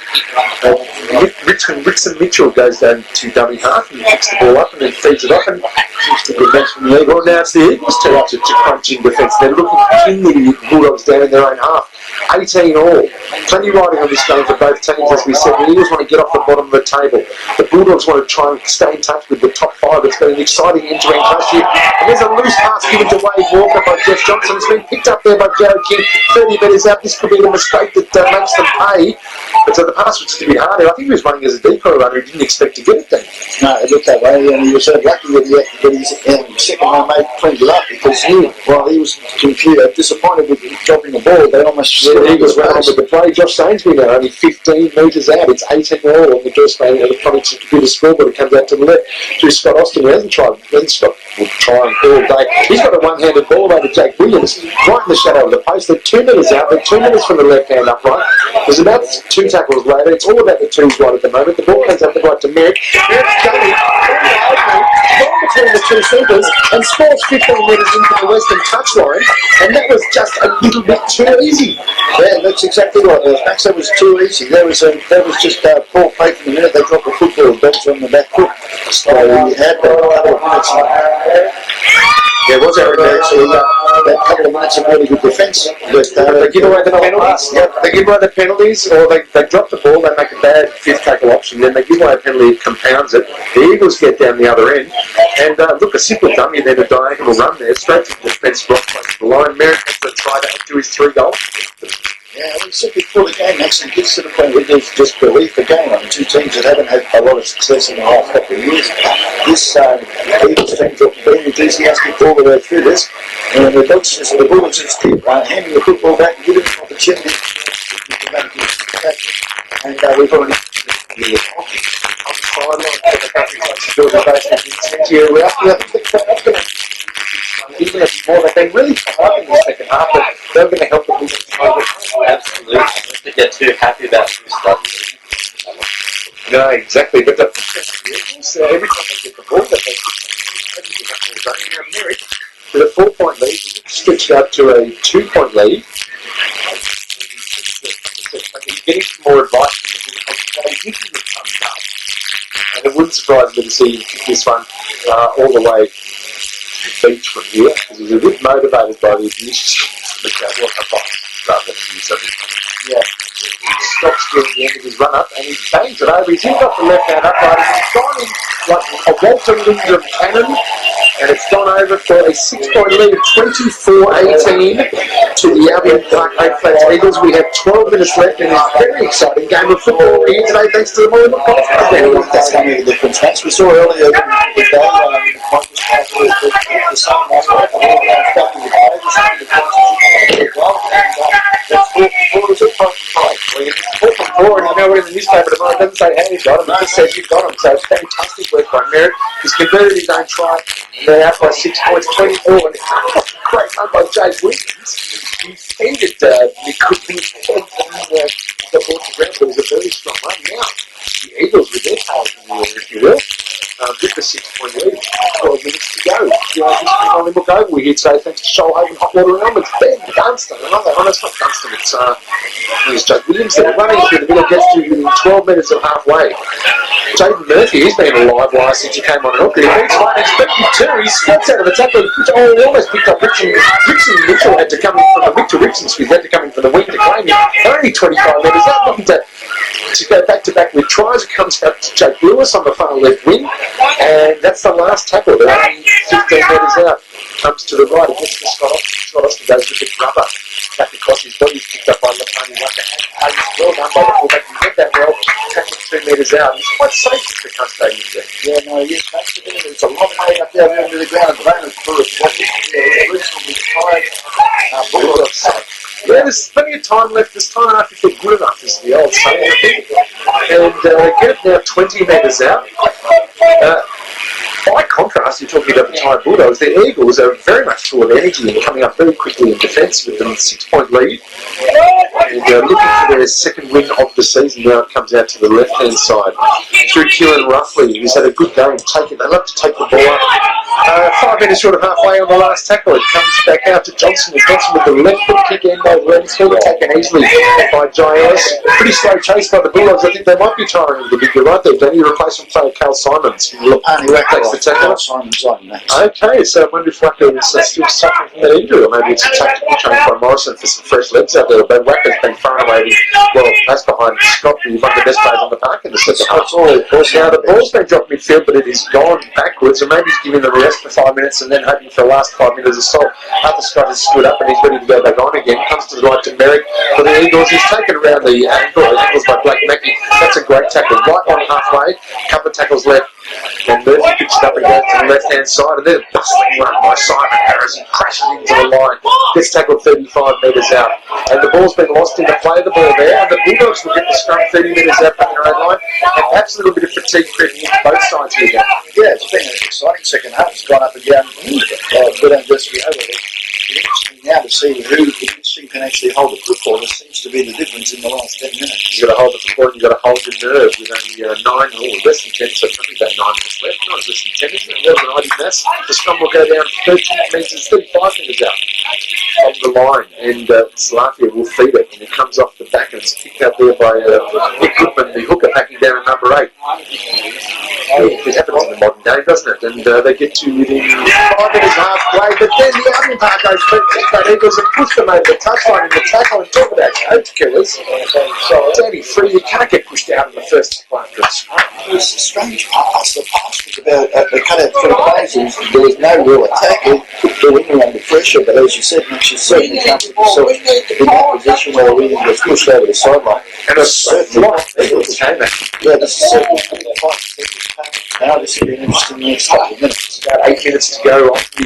Rickson Mitchell goes down to dummy half and picks the ball up and then feeds it off and seems to be bench from the Eagles. Well, now it's the Eagles' turn to crunch in defence. They're looking to pin the Bulldogs down in their own half. 18 all. Plenty riding on this game for both teams, as we said. The Eagles want to get off the bottom of the table. The Bulldogs want to try and stay in touch with the top 5. It's been an exciting entering clash here. And there's a loose pass given to Wade Walker by Jeff Johnson. It's been picked up there by Jared King. 30 metres out. This could be the mistake that makes them pay. But so the pass was just a bit harder. I think he was running as a decoy runner. He didn't expect to get it then. No, it looked that way, and he was so lucky that his second man mate cleaned it up because while he was confused, disappointed with dropping the ball, they almost the Eagles ran on with the play. Josh Sainsbury now only 15 metres out. It's 18 all on the electronics computer scoreboard. It comes out to the left to Scott Austin, who hasn't tried. Trying all day. He's got a one-handed ball over Jake Williams, right in the shadow of the post. They're 2 metres out. They're 2 metres from the left hand upright. There's about 2 tackles later. It's all about the twos right at the moment. The ball comes up the right to Merrick. Merrick's going between the two centres and scores 15 metres into the western touchline. And that was just a little bit too easy. Yeah, that's exactly right. Max, that was too easy. That was just poor play from the minute they dropped the football. Dogs on the back foot. So you had that couple of minutes. Yeah, it was Aaron Merrick. So that couple of minutes of really good defence. They give away the penalties. Yeah, they give away the penalties, or they drop the ball. They make a bad fifth tackle option. Then they give away a penalty. It compounds it. The Eagles get down the other end, and look, a simple dummy, then a diagonal run there straight to the defence block close to the line. Merrick has to try to add to his 3 goals. Yeah, we said before the game, Max, and gets to the point where there's just belief again on 2 teams that haven't had a lot of success in the last couple of years. This Eagles team's been enthusiastic all the way through this, and the Bulldogs just keep handing the football back and giving them opportunity. And we've already even if more, they've been really hard in the second half, but they're going to help the Bulldogs. Absolutely. I don't think they're too happy about this stuff. No, exactly. But every time they get the ball, they Merrick with a 4-point lead, stretched out to a 2-point lead. Getting some more advice from the Bulldogs, the thumbs up. And it wouldn't surprise me to see him kick this one all the way beach from here because he's a bit motivated by the abuse from the catwalk rather than abuse of his Yeah. He stops near the end of his run up and he bangs it over. He's in off the left hand upright and he's gone in like a Walter Lindrum cannon, and it's gone over for a 6-point lead of 24-18 to the Albion Park 8 Flats Eagles. We have 12 minutes left in this very exciting game of football here today thanks to the Molly Golf Club. That's going to make a difference. Max, we saw earlier that the same last night. Well, you 4 and you know what in the newspaper tomorrow it doesn't say how you got him, it just says you got him. So it's fantastic work by Merritt. He's converted his own try. They're out by 6 points, 24, and it's a great run by Jake Williams. He feeded Nick Cookman the ball to ground, but it was a very strong run. Now, the Eagles with their tails in the air, if you will, with the 6-point lead, 12 minutes to go. Only look over we here today thanks to Shoalhaven Hot Water and Almonds. Ben Dunstan, another one, it's not Dunstan, it's Jake Williams there, running through the middle, gets to within 12 minutes of halfway. Jaden Murphy, he's been alive wire since he came on hook. He beats one expected too. He squats out of the tackle. He almost picked up Richard Mitchell had to come in from the Victor Richards, who had to come in from the wing to claim him. Only 25 metres out, looking to go back to back with tries. It comes out to Jake Lewis on the far left wing, and that's the last tackle. They're only 15 metres out. Comes to the right against the Scott Austin. Scott Austin goes with the rubber back across his body. He's picked up by Lepani Waka. Well done by the fullback. He read that well, tackling 2 metres out. He's quite safe at the Cunt Stadium there. Yeah, no, yes, that's the It's a long way up there into the ground at the moment for a reasonably tired Bulldogs. Yeah, there's plenty of time left. There's time enough if they're good enough, is the old saying, I think. And they get it now 20 metres out. By contrast, you're talking about the tired Bulldogs, the Eagles are very much full of energy and coming up very quickly in defence with them 6-point lead. And looking for their second win of the season now, it comes out to the left-hand side. Through Kieran Ruffley, who's had a good game. They love to take the ball up. 5 minutes short of halfway on the last tackle. It comes back out to Johnson. Johnson with the left foot kick end over Ensfield, taken easily by Giles. Pretty slow chase by the Bulldogs. I think they might be tiring of the big right there. Don't you replacement player Cal Simons? Look, takes the tackle. Simon's on that. Okay, so I wonder if Wacker is still suffering from that injury, or maybe it's a tactical change by Morrison for some fresh legs out there. But Wacker's been far away. Well, that's behind Scott, who's one of the best players on the park in the second half. Now, the ball's been dropped midfield, but it has gone backwards, and maybe he's giving the rest for 5 minutes and then hoping for the last 5 minutes or so. Arthur Scott has stood up and he's ready to go back on again. Comes to the right to Merrick for the Eagles. He's taken around the ankles by Blake Mackey. That's a great tackle. Right on halfway. Couple of tackles left. And Murphy picks it up and goes to the left-hand side, and then a bustling run by Simon Harris. He crashes into the line, gets tackled 35 metres out, and the ball's been lost in the play of the ball there, and the Bulldogs will get the scrum 30 metres out from their own line, and perhaps a little bit of fatigue creeping into both sides here again. Yeah, it's been an exciting second half. It's gone up and down. Good adversity over there. It's interesting now to see who can actually hold the football. This seems to be the difference in the last 10 minutes. You've got to hold the football and you've got to hold your nerve with only 9 or less than 10, so probably about 9 minutes left. Not less than 10, isn't it? More than 90 minutes. The scrum will go down 13 metres, 35 metres out on the line, and Salafia will feed it, and it comes off the back, and it's kicked out there by Nick Goodman, the hooker, backing down at number 8. It happens in the modern game, doesn't it? And they get to within 5 minutes halfway, but then the Albion Park goes back Eagles and push them over the touchline in the tackle, and talk about coach killers. So Danny Free, you can't get pushed out in the first one. It was a strange pass. The pass was about the cut out for the players. There was no real attack. They were under pressure, but as you said, she certainly can't put herself in that position where we was pushed over the sideline. And a lot of Eagles came at. Yeah, this is certainly now this will be an interesting next couple of minutes. About 8 minutes to go off the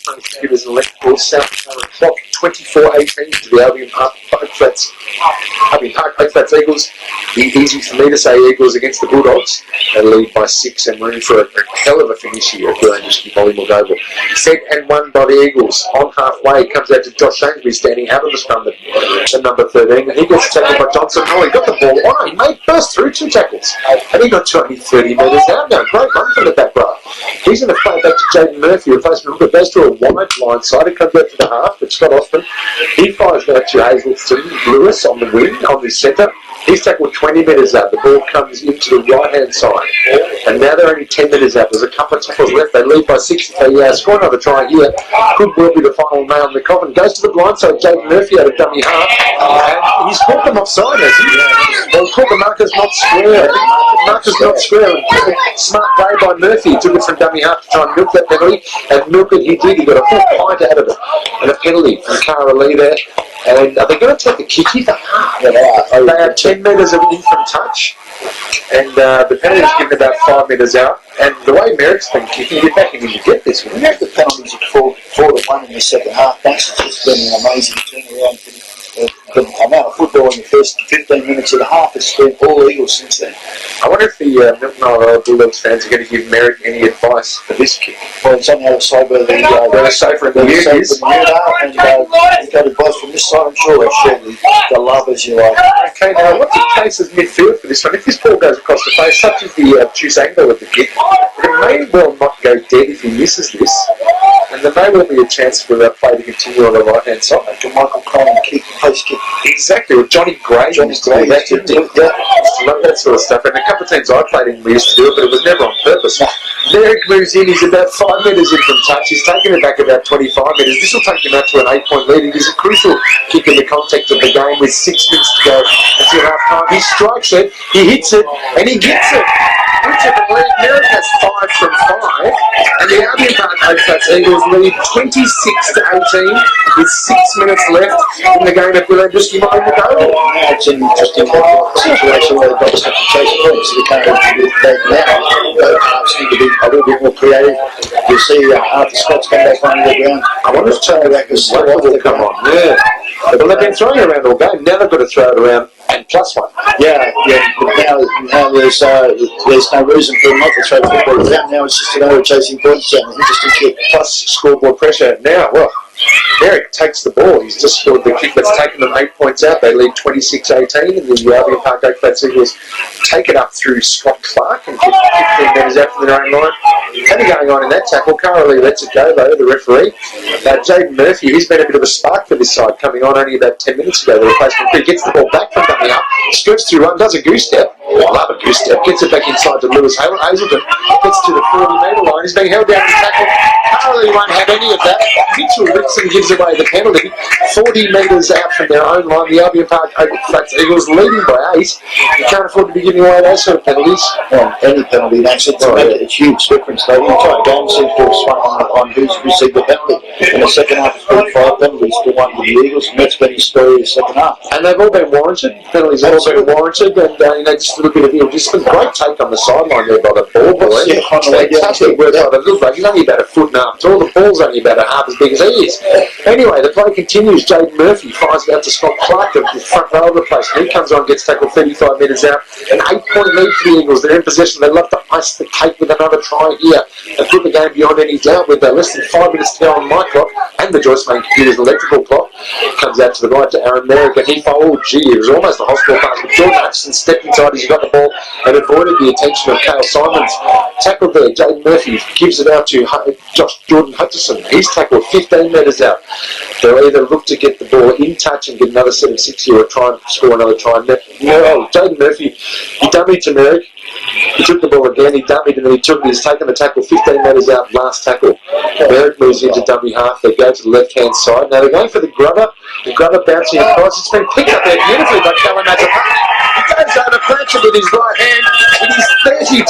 computers and electrical South Carolina clock. 24-18 to the Albion Park 8 Flats Eagles. Easy for me to say Eagles against the Bulldogs. They lead by 6 and room for a hell of a finish here at Gurrandiski Molly Muldover. Set and won by the Eagles. On halfway, comes out to Josh Sainsbury standing out of the scrum at number 13. And he gets tackled by Johnson. Oh, he got the ball on. He made first through 2 tackles. And he got to only 30 metres out now. Great run from the back row. He's going to play back to Jaden Murphy, replacement hooker. Goes to a wide line side. It comes out to the half, but Scott Austin. He fires back to Hazleton Lewis on the wing, on the centre. He's tackled 20 metres out. The ball comes into the right-hand side. And now they're only 10 metres out. There's a couple of tackles left. They lead by 6. If they score another try here, could well be the final nail in the coffin. Goes to the blind side. Jaden Murphy out of dummy half. And he's caught them offside, has he? Well, caught the markers not square. Markers not square. Smart play by Murphy. He took it from dummy half to try and milk that penalty. And milk it he did. He got a full pint out of it. And a penalty from Cara Lee there. And are they going to take the kick here? They are 10 metres in from touch. And the penalty's given about 5 metres out. And the way Merrick's been kicking, you're back and you get this one. The penalties at 4-1 in the second half. That's just been an amazing turnaround. The amount of football in the first 15 minutes of the half has been all Eagles since then. I wonder if the Milton-Ulladulla Bulldogs fans are going to give Merrick any advice for this kick. Well, it's on the other side where they're safer in the unit. And you've got advice from this side, I'm sure they'll share the love as you like. Okay, now what's the case of midfield for this one? If this ball goes across the face, such as the obtuse angle of the kick, it may well not go dead if he misses this. And there may well be a chance for that play to continue on the right-hand side. To Michael Coleman kick, post kick. Exactly, or Johnny Gray. Love that sort of stuff. And a couple of times I played him, we used to do it, but it was never on purpose. Merrick moves in, he's about 5 metres in from touch. He's taken it back about 25 metres. This will take him out to an 8-point lead. It is a crucial kick in the context of the game with 6 minutes to go until half time. He strikes it, he hits it, and he gets it. Merrick has 5 from 5, and the Albion Park Oakflats Eagles lead 26-18 with 6 minutes left in the game at Willow just behind the goal. Now it's an interesting situation where the Dogs have to chase points, so they can't do that now. Both halves need to be a little bit more creative. You'll see Arthur Scott's come back on the ground. I wonder if Charlie Rackers will come on. Yeah. Well, they've been throwing it around all game. Now they've got to throw it around and +1. Yeah. But now there's no reason for them not to throw football around. Now it's just another chasing points and interesting kick. Plus scoreboard pressure. Now, well, Merrick takes the ball. He's just scored the kick that's taken them 8 points out. They lead 26-18, and the Albion Park Oakflats Eagles take it up through Scott Clark and kick 15 metres out from their own line. Nothing going on in that tackle. Cara Lee lets it go, though, the referee. Jaden Murphy, he's been a bit of a spark for this side, coming on only about 10 minutes ago. The replacement, he gets the ball back from dummy up, skirts through one, does a goose step. Love a goose step. Gets it back inside to Lewis Hazelton. Gets to the 40-metre line. He's being held down in the tackle. Cara Lee won't have any of that. Mitchell Rickson gives away the penalty. 40 metres out from their own line. The Albion Park Oakflats Eagles leading by 8. You can't afford to be giving away those sort of penalties. Well, any penalty, that's it. It's a huge difference. They didn't try game seems to have swung on who's received the penalty. In the second half, it's been 5 penalties to 1 with the Eagles, and that's been his story in the second half. And they've all been warranted. Penalties have all been warranted, and just a little bit of ill discipline. Great take on the sideline there by the ball boy. Yeah, on the way down. Fantastic work by the little bloke. He's only about a foot and a half tall. The ball's only about a half as big as he is. Anyway, the play continues. Jaden Murphy fires it out to Scott Clark, the front row replacement. He comes on, gets tackled 35 metres out. An 8-point lead for the Eagles. They're in possession. They love to ice the cake with another try here and put the game beyond any doubt with less than 5 minutes to go on my clock and the Joyce Main Computer's electrical clock. Comes out to the right to Aaron Merrick, and he it was almost a hospital pass, but Jordan Hutchison stepped inside as he got the ball and avoided the attention of Cale Simons. Tackled there, Jaden Murphy gives it out to Jordan Hutchison. He's tackled 15 metres out. They'll either look to get the ball in touch and get another 7-6 or try and score another try. No, Jaden Murphy, he dummied to Merrick. He took the ball again, he dummied, and then he's taken the tackle 15 metres out, last tackle. Merrick moves into dummy half, they go to the left-hand side. Now they're going for the grubber bouncing across. It's been picked up there beautifully by Callum Mazzapati. He goes over, plants it with his right hand. It is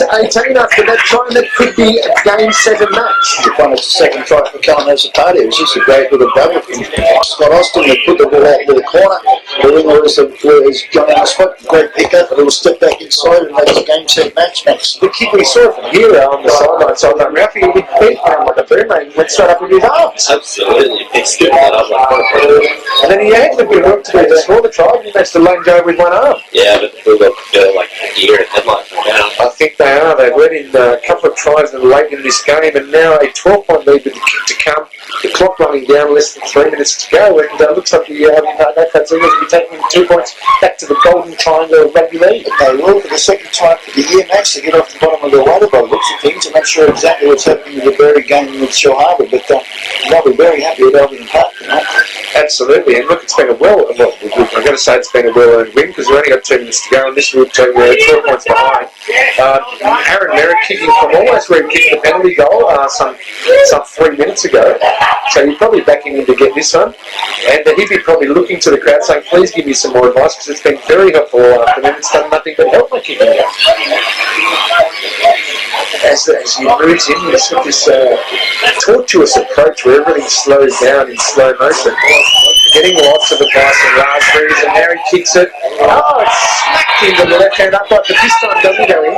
30-18 after that try, and that could be a game 7 match. It's the second try for Callum Mazzapati. It was just a great little double from Scott Austin. They put the ball out into the corner. The winger was Johnny on the spot. Great pick-up, a little step back inside, and makes a game 7 match. The kick we saw from here on the sideline, Ralphie, he beat him like a boomerang and went straight up with his arms. Absolutely. He scooped that up like and then he had to be work to to score the try, he managed to lunge over with one arm. Yeah, but the Bulldogs are like a year and headlights now. I think they are. They've led in a couple of tries late in this game, and now a 12-point lead with the kick to come. The clock running down, less than 3 minutes to go, and looks like the Oakflats Eagles will be taking 2 points back to the golden triangle of rugby league. They will for the second time for the year, Max, to get off the bottom of the ladder by the looks of things. I'm not sure exactly what's happening with the Berry game with Shell Harbour, but they'll be very happy with Albion Park. Absolutely, and look, it's been I'm going to say it's been a well-earned win because we've only got 2 minutes to go, and this will take 12 points behind. Aaron Merrick kicking from almost where he kicked the penalty goal some 3 minutes ago, so you're probably backing him to get this one, and he'd be probably looking to the crowd saying, please give me some more advice because it's been very helpful for them. It's done nothing but help my kicking out. As he moves in with this tortuous approach where everything slows down in slow motion, getting lots of advice and raspberries, and now he kicks it. Oh, it's smacked into the left-hand upright, but this time doesn't go in.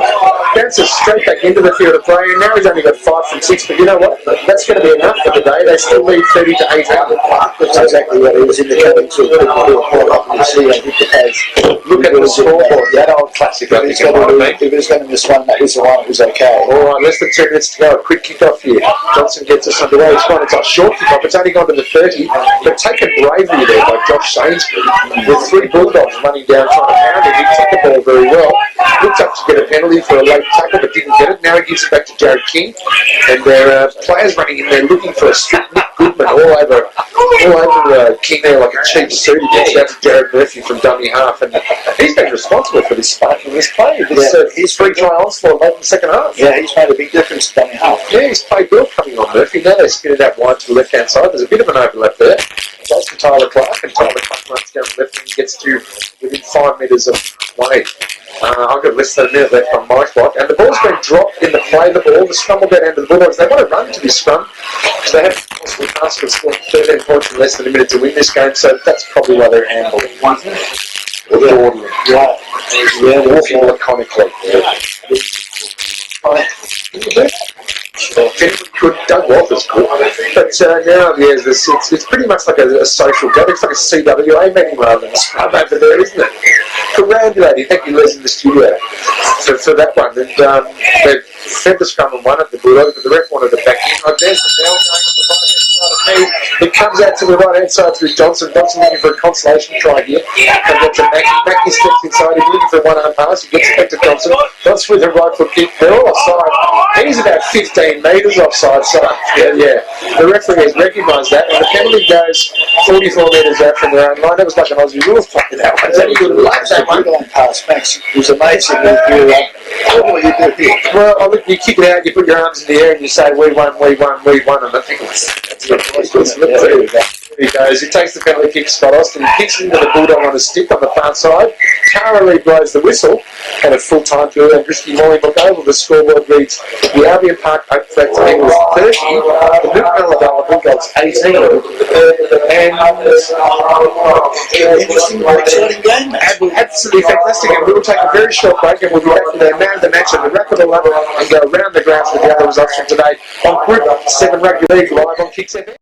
Bounces straight back into the field of play, and now he's only got 5 from 6, but you know what? That's going to be enough for the day. They still lead 30 to 8 out. That's exactly what he was indicating to people who were caught up in the sea and hit the page. Look at the scoreboard, that old classic. If he was going to miss one, that was the one that was okay. All right, less than 2 minutes to go. A quick kick-off here. Johnson gets us underway. It's a short kick-off. It's only gone to the 30, but taken bravely there by Josh Sainsbury with 3 Bulldogs running down trying to pound him. He took the ball very well. Looked up to get a penalty for a late tackle, but didn't get it. Now he gives it back to Jared King, and their players running in there looking for a strip. Nick Goodman all over King there like a cheap suit. He gets out to Jared Murphy from dummy half, and he's been responsible for this spark in this play. His 3 trials for late in the second half. Yeah, he's made a big difference dummy half. Yeah, he's played well coming on Murphy. Now they spin it out wide to the left-hand side. There's a bit of an overlap there. Goes to Tyler Clark, and Tyler Clark runs down the left and gets to within 5 metres of play. I've got less than a minute left on my clock, and the ball's been dropped in the play of the ball. The scrum will go down to the Bulldogs. They want to run to this scrum because they have possibly passed for scoring 13 points in less than a minute to win this game, so that's probably why they're handballing. Or dawdling. Yeah, Walking laconically. Doug Walker's good, but now it's pretty much like a social gather. It's like a CWA meeting rather than a scrum over there, isn't it? Congratulating, thank you, Les, in the studio for that one. And they've fed the scrum and won at the Bulldogs, but the ref wanted it back in. Oh, there's the bell going on the right-hand side of me. It comes out to the right-hand side through Johnson. Johnson looking for a consolation try here. Comes out to Mackie. Mackie steps inside. He's looking for a one-arm pass. He gets it back to Johnson. Johnson with a right foot kick. They're all offside. He's about 15 metres offside. So, yeah. The referee has recognised that, and the penalty goes 44 metres out from their own line. That was like an Aussie rules play, that one. He would have loved that one. Pass, Max. It was amazing. Well, you kick it out, you put your arms in the air, and you say, we won, and I think that's it. He goes, he takes the penalty kick, Scott Austin, he kicks into the Bulldog on a stick on the far side. Tara Lee blows the whistle, and at full time period, and Risky Molly look over, the scoreboard reads, the Albion Park Oakflat team was 30, the Miltion-Ulladulla Bulldogs 18, and Interesting, exciting game. Absolutely fantastic, and we'll take a very short break, and we'll be back for the man of the match, and the wrap it all up and go around the grounds with the other results from today on Group 7 Rugby League live on Kicks FM.